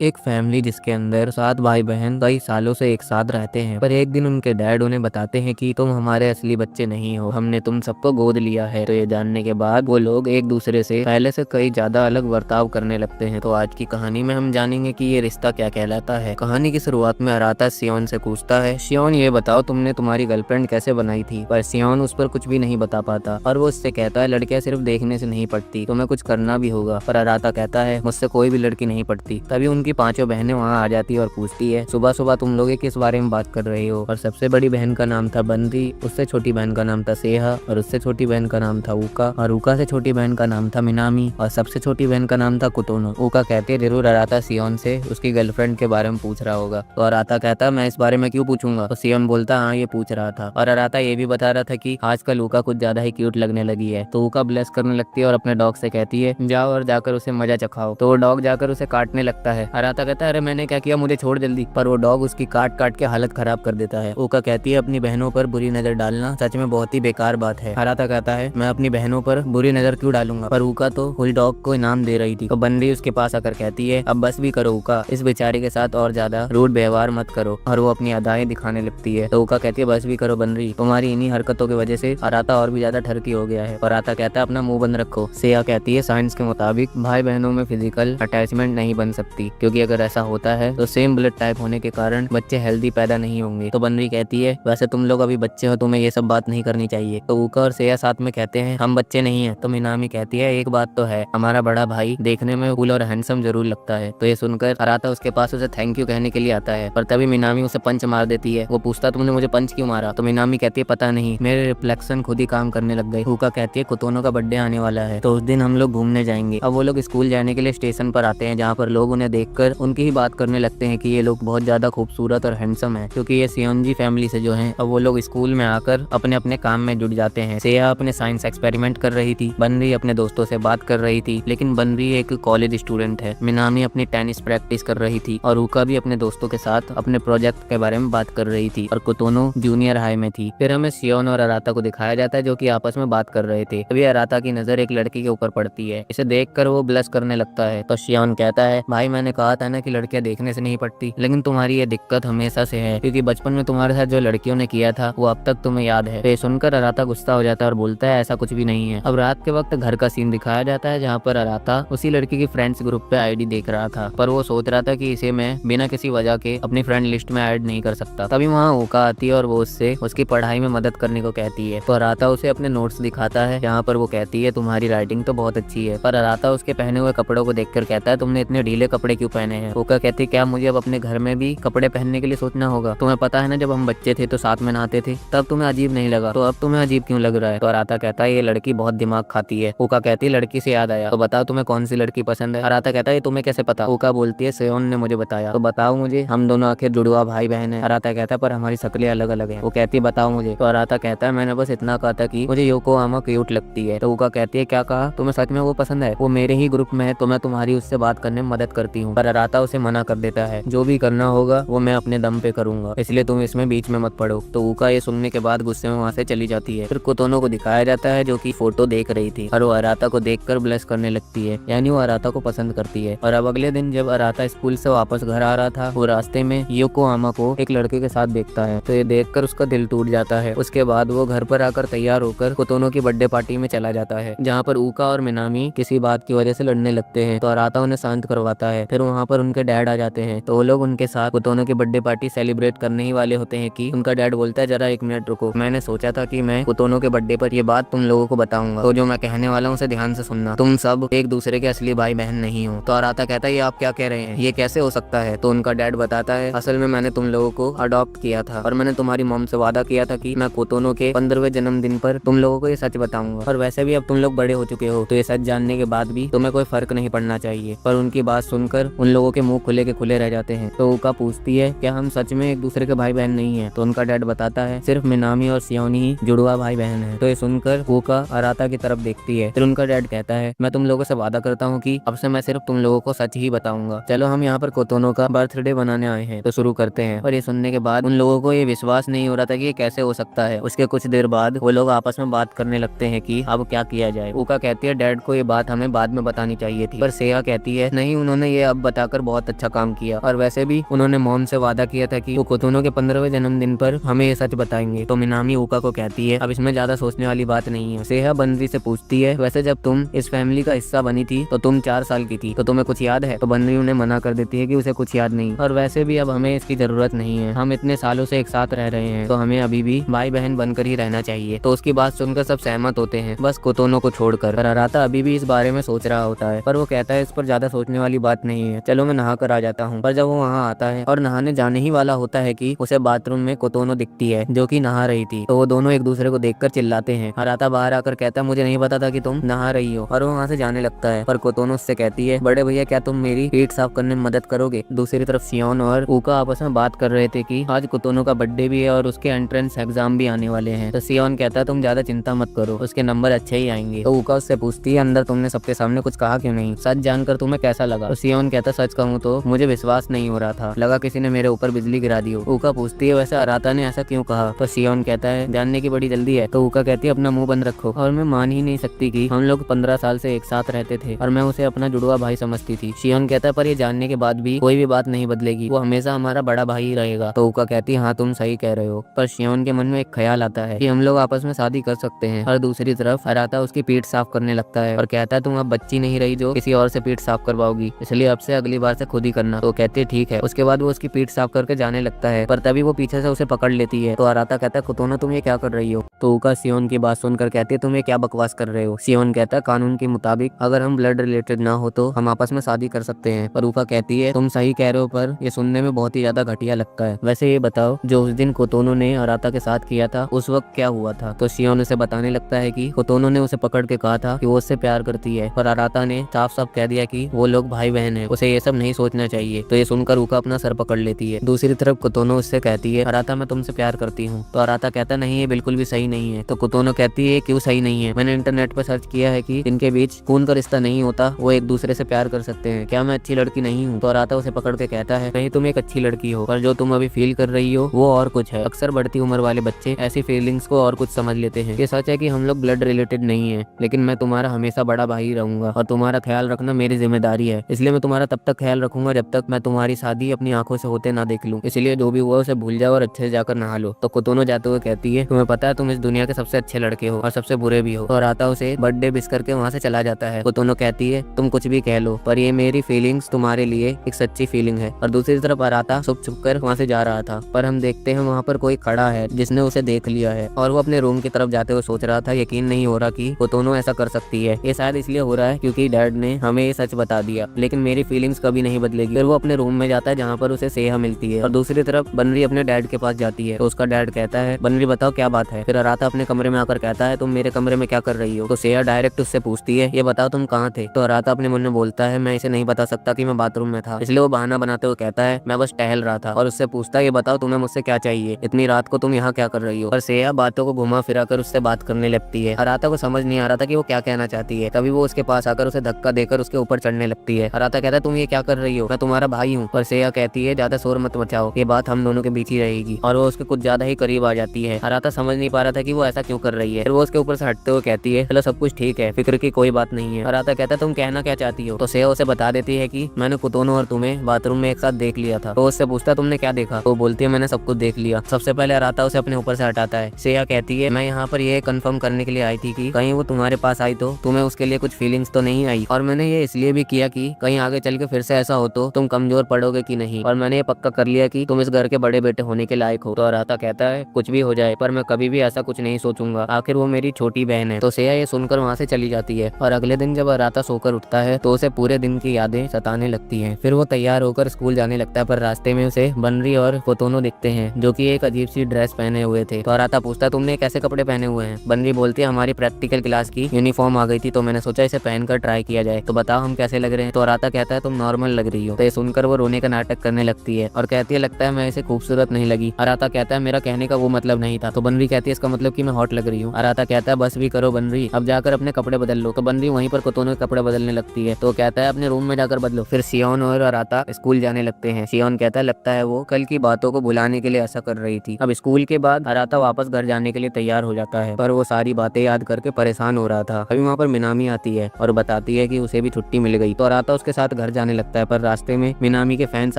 एक फैमिली जिसके अंदर 7 भाई बहन कई सालों से एक साथ रहते हैं, पर एक दिन उनके डैड उन्हें बताते हैं कि तुम हमारे असली बच्चे नहीं हो, हमने तुम सबको गोद लिया है। तो ये जानने के बाद वो लोग एक दूसरे से पहले से कई ज्यादा अलग बर्ताव करने लगते हैं। तो आज की कहानी में हम जानेंगे कि ये रिश्ता क्या कहलाता है। कहानी की शुरुआत में अराता सियोन से पूछता है, सियोन ये बताओ तुमने तुम्हारी गर्लफ्रेंड कैसे बनाई थी। पर सियोन उस पर कुछ भी नहीं बता पाता और वो उससे कहता है लड़कियां सिर्फ देखने से नहीं पड़ती, तुम्हें कुछ करना भी होगा। पर अराता कहता है मुझसे कोई भी लड़की नहीं पड़ती। तभी उनकी पांचों बहनें वहाँ आ जाती है और पूछती है सुबह सुबह तुम लोग किस बारे में बात कर रहे हो। और सबसे बड़ी बहन का नाम था बंदी, उससे छोटी बहन का नाम था सेहा, और उससे छोटी बहन का नाम था ऊका, और ऊका से छोटी बहन का नाम था मिनामी, और सबसे छोटी बहन का नाम था कुतोनो। ऊका कहते जरूर अराता सियोन से उसकी गर्लफ्रेंड के बारे में पूछ रहा होगा। तो अराता कहता मैं इस बारे में क्यों पूछूंगा। तो सियोन बोलता हाँ ये पूछ रहा था। और अराता ये भी बता रहा था कि आजकल ऊका कुछ ज्यादा ही क्यूट लगने लगी है। तो ऊका ब्लेस करने लगती है और अपने डॉग से कहती है जाओ और जाकर उसे मजा चखाओ। तो वो डॉग जाकर उसे काटने लगता है। अराता कहता है अरे मैंने क्या किया, मुझे छोड़ जल्दी। पर वो डॉग उसकी काट काट के हालत खराब कर देता है। ऊका कहती है अपनी बहनों पर बुरी नजर डालना सच में बहुत ही बेकार बात है। अराता कहता है मैं अपनी बहनों पर बुरी नजर क्यों डालूंगा। पर ऊका तो उस डॉग को इनाम दे रही थी। तो बंदी उसके पास आकर कहती है अब बस भी करो ऊका, इस बेचारे के साथ और ज्यादा रूड व्यवहार मत करो। और वो अपनी अदाएं दिखाने लगती है। तो ऊका कहती है बस भी करो बंदी, तुम्हारी इन्हीं हरकतों की वजह से अराता और भी ज्यादा ठरकी हो गया है। और अराता कहता है अपना मुंह बंद रखो। सेया कहती है साइंस के मुताबिक भाई बहनों में फिजिकल अटैचमेंट नहीं बन सकती, क्योंकि अगर ऐसा होता है तो सेम ब्लड टाइप होने के कारण बच्चे हेल्दी पैदा नहीं होंगे। तो बंदी कहती है वैसे तुम लोग अभी बच्चे हो, तुम्हें ये सब बात नहीं करनी चाहिए। तो ऊका और सेया साथ में कहते हैं हम बच्चे नहीं है। तो मिनामी कहती है एक बात तो है, हमारा बड़ा भाई देखने में कूल और हैंडसम जरूर लगता है। तो ये सुनकर अराता उसके पास उसे थैंक यू कहने के लिए आता है। पर तभी मिनामी उसे पंच मार देती है। वो पूछता तुमने मुझे पंच क्यों मारा। तो मिनामी कहती है पता नहीं, मेरे रिफ्लेक्शन खुद ही काम करने लग गए। ऊका कहती है कुतोनो का बर्थडे आने वाला है, तो उस दिन हम लोग घूमने जाएंगे। अब वो लोग स्कूल जाने के लिए स्टेशन पर आते हैं, जहाँ पर लोग उन्हें देखकर उनकी ही बात करने लगते हैं कि ये लोग बहुत ज्यादा खूबसूरत और हैंडसम है, क्योंकि ये सियोनजी फैमिली से जो हैं। अब वो लोग स्कूल में आकर अपने अपने काम में जुट जाते हैं। सेया अपने साइंस एक्सपेरिमेंट कर रही थी, बनरी अपने दोस्तों से बात कर रही थी, लेकिन बनरी एक कॉलेज स्टूडेंट है। मिनामी अपनी टेनिस प्रैक्टिस कर रही थी, और ऊका भी अपने दोस्तों के साथ अपने प्रोजेक्ट के बारे में बात कर रही थी, और कुतोनो जूनियर हाई में थी। फिर हमें सियोन और अराता को दिखाया जाता है जो कि आपस में बात कर रहे थे। तभी अराता की नजर एक लड़की के ऊपर पड़ती है। इसे देखकर वो ब्लश करने लगता है। तो सियोन कहता है भाई मैंने कहा था ना कि लड़कियां देखने से नहीं पड़ती, लेकिन तुम्हारी ये दिक्कत हमेशा से है, क्योंकि बचपन में तुम्हारे साथ जो लड़कियों ने किया था वो अब तक तुम्हें याद है। तो सुनकर अराता गुस्सा हो जाता है और बोलता है ऐसा कुछ भी नहीं है। अब रात के वक्त घर का सीन दिखाया जाता है, जहाँ पर अराता उसी लड़की की फ्रेंड्स ग्रुप पे आईडी देख रहा था, पर वो सोच रहा था कि इसे मैं बिना किसी वजह के अपनी फ्रेंड लिस्ट में ऐड नहीं कर सकता। तभी वहाँ ऊका आती है और वो उससे उसकी पढ़ाई में मदद करने को कहती है। तो अराता उसे अपने नोट्स दिखाता है, जहाँ पर वो कहती है तुम्हारी राइटिंग तो बहुत अच्छी है। पर अराता उसके पहने हुए कपड़ों को देखकर कहता है तुमने इतने ढीले कपड़े क्यों पहने हैं। ऊका कहती है क्या मुझे अब अपने घर में भी कपड़े पहनने के लिए सोचना होगा। तुम्हें पता है ना जब हम बच्चे थे तो साथ में नहाते थे, तब तुम्हें अजीब नहीं लगा, तो अब तुम्हें अजीब क्यों लग रहा है। तो अराता कहता है ये लड़की बहुत दिमाग खाती है। ऊका कहती है लड़की से याद आया, तो बताओ तुम्हें कौन सी लड़की पसंद है। अराता कहता है तुम्हें कैसे पता। ऊका बोलती है सियोन ने मुझे बताया। तो बताओ मुझे, हम दोनों आखिर जुड़वा भाई बहन है। अराता कहता है पर हमारी शक्लें अलग अलग है। वो कहती है बताओ मुझे। तो अराता कहता है मैंने बस इतना कहा था कि मुझे योकोहामा क्यूट लगती है। तो ऊका कहती है क्या कहा, तुम्हें सच में वो पसंद है। वो मेरे ही ग्रुप में है, तो मैं तुम्हारी उससे बात करने में मदद करती हूँ। पर अराता उसे मना कर देता है, जो भी करना होगा वो मैं अपने दम पे करूंगा, इसलिए तुम इसमें बीच में मत पड़ो। तो ऊका ये सुनने के बाद गुस्से में वहाँ से चली जाती है। फिर कुतोनो को दिखाया जाता है जो कि फोटो देख रही थी, और वो अराता को देखकर ब्लश करने लगती है, यानी वो अराता को पसंद करती है। और अब अगले दिन जब अराता स्कूल से वापस घर आ रहा था, वो रास्ते में योकोहामा को एक लड़के के साथ देखता है। तो ये देखकर उसका दिल टूट जाता है। उसके बाद वो घर पर आकर तैयार होकर कुतोनो की बर्थडे पार्टी में चला जाता है, जहाँ पर ऊका और मिनामी किसी बात की वजह से लड़ने लगते हैं। तो अराता उन्हें शांत करवाता है। फिर वहाँ पर उनके डैड आ जाते हैं, तो वो लोग उनके साथ कुतोनो की बर्थडे पार्टी सेलिब्रेट करने ही वाले होते हैं कि उनका डैड बोलता है जरा एक मिनट रुको, मैंने सोचा था कि मैं कुतोनो के बर्थडे पर ये बात तुम लोगों को बताऊंगा, तो जो मैं कहने वाला हूँ उसे ध्यान से सुनना, तुम सब एक दूसरे के असली भाई बहन नहीं हो। तो अराता कहता है ये आप क्या कह रहे हैं, ये कैसे हो सकता है। तो उनका डैड बताता है असल में मैंने तुम लोगों को अडॉप्ट किया था, और मैंने तुम्हारी मॉम से वादा किया था कि मैं कुतोनो के 15वें जन्मदिन पर तुम लोगों को ये सच बताऊंगा। और वैसे भी अब तुम लोग बड़े हो चुके हो, तो ये सच जानने के बाद भी तुम्हें कोई फर्क नहीं पड़ना चाहिए। पर उनकी बात सुनकर उन लोगों के मुंह खुले के खुले रह जाते हैं। तो ऊका पूछती है क्या हम सच में एक दूसरे के भाई बहन नहीं है। तो उनका डैड बताता है सिर्फ मिनामी और सियोनी ही जुड़वा भाई बहन है। तो ये सुनकर ऊका अराता की तरफ देखती है। फिर उनका डैड कहता है मैं तुम लोगों से वादा करता हूँ कि अब से मैं सिर्फ तुम लोगों को सच ही बताऊंगा। चलो हम यहाँ पर कुतोनो का बर्थडे बनाने आए हैं, तो शुरू करते हैं। और ये सुनने के बाद उन लोगों को ये विश्वास नहीं हो रहा था कि ये कैसे हो सकता है। उसके कुछ देर बाद वो लोग आपस में बात करने लगते हैं कि अब क्या किया जाए। ऊका कहती है डैड को ये बात हमें बाद में बतानी चाहिए थी, पर सेया कहती है नहीं, उन्होंने ये अब बताकर बहुत अच्छा काम किया। और वैसे भी उन्होंने मॉम से वादा किया था कि वो कोतोनो के 15वें जन्मदिन पर हमें ये सच बताएंगे। तो मिनामी ऊका को कहती है अब इसमें ज्यादा सोचने वाली बात नहीं है। सेहा बनरी से पूछती है वैसे जब तुम इस फैमिली का हिस्सा बनी थी तो तुम 4 साल की थी, तो तुम्हें कुछ याद है? तो बनरी उन्हें मना कर देती है कि उसे कुछ याद नहीं, और वैसे भी अब हमें इसकी जरूरत नहीं है। हम इतने सालों से एक साथ रह रहे हैं तो हमें अभी भी भाई बहन बनकर ही रहना चाहिए। तो उसकी बात सुनकर सब सहमत होते हैं, बस कोतोनो को छोड़कर। पर अराता अभी भी इस बारे में सोच रहा होता है, पर वो कहता है इस पर ज्यादा सोचने वाली बात नहीं है, चलो मैं नहा कर आ जाता हूँ। पर जब वो वहाँ आता है और नहाने जाने ही वाला होता है कि उसे बाथरूम में कोतोनो दिखती है जो कि नहा रही थी। तो वो दोनों एक दूसरे को देखकर चिल्लाते हैं। अराता बाहर आकर कहता है मुझे नहीं पता था कि तुम नहा रही हो, और वो वहाँ से जाने लगता है। पर कोतोनो उससे कहती है बड़े भैया क्या तुम मेरी पीठ साफ करने में मदद करोगे? दूसरी तरफ सियोन और ऊका आपस में बात कर रहे थे कि आज कोतोनो का बर्थडे भी है और उसके एंट्रेंस एग्जाम भी आने वाले हैं। तो सियोन कहता है तुम ज्यादा चिंता मत करो, उसके नंबर अच्छे ही आएंगे। तो ऊका उससे पूछती है अंदर तुमने सबके सामने कुछ कहा क्यों नहीं? सच जानकर तुम्हें कैसा लगा? तो सियोन कहता सच कहूँ तो मुझे विश्वास नहीं हो रहा था, लगा किसी ने मेरे ऊपर बिजली गिरा दी हो। ऊका पूछती है वैसे अराता ने ऐसा क्यों कहा? तो सियोन कहता है जानने की बड़ी जल्दी है। तो ऊका कहती है अपना मुंह बंद रखो। और मैं मान ही नहीं सकती कि हम लोग 15 साल से एक साथ रहते थे और मैं उसे अपना जुड़वा भाई समझती थी। सियोन कहता है पर ये जानने के बाद भी कोई भी बात नहीं बदलेगी, वो हमेशा हमारा बड़ा भाई ही रहेगा। तो ऊका कहती है हाँ तुम सही कह रहे हो। पर सियोन के मन में एक ख्याल आता है कि हम लोग आपस में शादी कर सकते हैं। और दूसरी तरफ अराता उसकी पीठ साफ करने लगता है और कहता है तुम अब बच्ची नहीं रही जो किसी और से पीठ साफ करवाओगी, इसलिए अब से अगली बार से खुद ही करना। तो कहती है ठीक है। उसके बाद वो उसकी पीठ साफ करके जाने लगता है, पर तभी वो पीछे से उसे पकड़ लेती है। तो अराता कहता है कोतोनो तुम ये क्या कर रही हो? तो ऊका सियोन की बात सुनकर कहती है तुम ये क्या बकवास कर रहे हो? सियोन कहता है कानून के मुताबिक अगर हम ब्लड रिलेटेड ना हो तो हम आपस में शादी कर सकते हैं। पर ऊका कहती है तुम सही कह रहे हो, पर ये सुनने में बहुत ही ज्यादा घटिया लगता है। वैसे ये बताओ जो उस दिन कोतोनो ने अराता के साथ किया था उस वक्त क्या हुआ था? तो सियोन उसे बताने लगता है कि कोतोनो ने उसे पकड़ के कहा था कि वो उससे प्यार करती है, पर अराता ने साफ साफ कह दिया कि वो लोग भाई बहन है, उसे ये सब नहीं सोचना चाहिए। तो ये सुनकर ऊका अपना सर पकड़ लेती है। दूसरी तरफ कोतोनो उससे कहती है अराता मैं तुमसे प्यार करती हूँ। तो अराता कहता नहीं ये बिल्कुल भी सही नहीं है। तो कोतोनो कहती है क्यों सही नहीं है? मैंने इंटरनेट पर सर्च किया है कि जिनके बीच खून का रिश्ता नहीं होता वो एक दूसरे से प्यार कर सकते हैं, क्या मैं अच्छी लड़की नहीं हूँ? तो अराता उसे पकड़ के कहता है नहीं तुम एक अच्छी लड़की हो, पर जो तुम अभी फील कर रही हो वो और कुछ है। अक्सर बढ़ती उम्र वाले बच्चे ऐसी फीलिंग्स को और कुछ समझ लेते हैं। ये सच है कि हम लोग ब्लड रिलेटेड नहीं है, लेकिन मैं तुम्हारा हमेशा बड़ा भाई रहूंगा और तुम्हारा ख्याल रखना मेरी जिम्मेदारी है। इसलिए मैं तुम्हारा तब तक ख्याल रखूंगा जब तक मैं तुम्हारी शादी अपनी आंखों से होते ना देख लूं। इसलिए जो भी हुआ उसे भूल जाओ और अच्छे से जाकर नहा लो। तो कोतोनो जाते हुए कहती है तुम्हें पता है तुम इस दुनिया के सबसे अच्छे लड़के हो और सबसे बुरे भी हो। और अराता उसे बर्थडे विश करके वहाँ से चला जाता है। कोतोनो कहती है तुम कुछ भी कह लो, पर ये मेरी फीलिंग्स तुम्हारे लिए एक सच्ची फीलिंग है। और दूसरी तरफ अराता छुप छुप कर वहाँ से जा रहा था, पर हम देखते हैं वहाँ पर कोई खड़ा है जिसने उसे देख लिया है और वो अपने रूम की तरफ जाते हुए सोच रहा था यकीन नहीं हो रहा कि कोतोनो ऐसा कर सकती है। ये शायद इसलिए हो रहा है क्योंकि डैड ने हमें ये सच बता दिया, लेकिन मेरी फीलिंग्स कभी नहीं बदलेगी। फिर वो अपने रूम में जाता है जहाँ पर उसे सेहा मिलती है। और दूसरी तरफ बनरी अपने डैड के पास जाती है। तो उसका डैड कहता है बनरी बताओ क्या बात है? फिर अराता अपने कमरे में आकर कहता है तुम मेरे कमरे में क्या कर रही हो? तो सेहा डायरेक्ट उससे पूछती है ये बताओ तुम कहाँ थे? तो अराता अपने मन में बोलता है मैं इसे नहीं बता सकता कि मैं बाथरूम में था, इसलिए वो बहाना बनाते हुए कहता है मैं बस टहल रहा था। और उससे पूछता है ये बताओ तुम्हें मुझसे क्या चाहिए? इतनी रात को तुम यहाँ क्या कर रही हो? और सेहा बातों को घुमा फिरा कर उससे बात करने लगती है। अराता को समझ नहीं आ रहा था कि वो क्या कहना चाहती है। तभी वो उसके पास आकर उसे धक्का देकर उसके ऊपर चढ़ने लगती है। अराता कहता है तुम ये क्या कर रही हो? मैं तुम्हारा भाई हूँ। पर सेहा कहती है ज्यादा शोर मत मचाओ, ये बात हम दोनों के बीच ही रहेगी। और वो उसके कुछ ज्यादा ही करीब आ जाती है। अराता समझ नहीं पा रहा था कि वो ऐसा क्यों कर रही है। फिर वो उसके ऊपर से हटते हुए कहती है चलो सब कुछ ठीक है, फिक्र की कोई बात नहीं है। अराता कहता है तुम कहना क्या चाहती हो? तो सेहा उसे बता देती है कि मैंने कोतोनो और तुम्हें बाथरूम में एक साथ देख लिया था। तो उससे पूछता तुमने क्या देखा? तो बोलती है मैंने सब कुछ देख लिया। सबसे पहले अराता उसे अपने ऊपर से हटाता है। सेहा कहती है मैं यहाँ पर ये कंफर्म करने के लिए आई थी कि कहीं वो तुम्हारे पास आई तो तुम्हें उसके लिए कुछ फीलिंग्स तो नहीं आई, और मैंने ये इसलिए भी किया कि कहीं आगे चल के फिर से ऐसा हो तो तुम कमजोर पड़ोगे कि नहीं, और मैंने ये पक्का कर लिया कि तुम इस घर के बड़े बेटे होने के लायक हो। तो अराता कहता है कुछ भी हो जाए पर मैं कभी भी ऐसा कुछ नहीं सोचूंगा, आखिर वो मेरी छोटी बहन है। तो सेहा ये सुनकर वहाँ से चली जाती है। और अगले दिन जब अराता सोकर उठता है तो उसे पूरे दिन की यादें सताने लगती हैं। फिर वो तैयार होकर स्कूल जाने लगता है, पर रास्ते में उसे बनरी और कोतोनो दिखते हैं जो कि एक अजीब सी ड्रेस पहने हुए थे। तो अराता पूछता है तुमने कैसे कपड़े पहने हुए हैं? बनरी बोलती है हमारी प्रैक्टिकल क्लास की यूनिफॉर्म आ गई थी तो मैंने सोचा इसे पहनकर ट्राई किया जाए, तो बताओ हम कैसे लग रहे हैं? तो अराता कहता है तुम नॉर्मल लग रही हो। तो ये सुनकर वो रोने का नाटक करने लगती है और कहती है लगता है मैं इसे खूबसूरत नहीं लगी। अराता कहता है मेरा कहने का वो मतलब नहीं था। तो बनरी कहती है इसका मतलब कि मैं हॉट लग रही हूँ। अराता कहता है बस भी करो बनरी, अब जाकर अपने कपड़े बदल लो। तो बनरी वहीं पर कोतोनो के कपड़े बदलने लगती है। तो कहता है अपने रूम में जाकर बदलो। फिर सियोन और अराता स्कूल जाने लगते हैं। सियोन कहता है लगता है वो कल की बातों को भुलाने के लिए ऐसा कर रही थी। अब स्कूल के बाद अराता वापस घर जाने के लिए तैयार हो जाता है, पर वो सारी बातें याद करके परेशान हो रहा था। अभी वहाँ पर मिनामी आती है और बताती है कि उसे भी छुट्टी मिल गई। तो अराता उसके साथ घर जाने लगता है, पर रास्ते में मिनामी के फैंस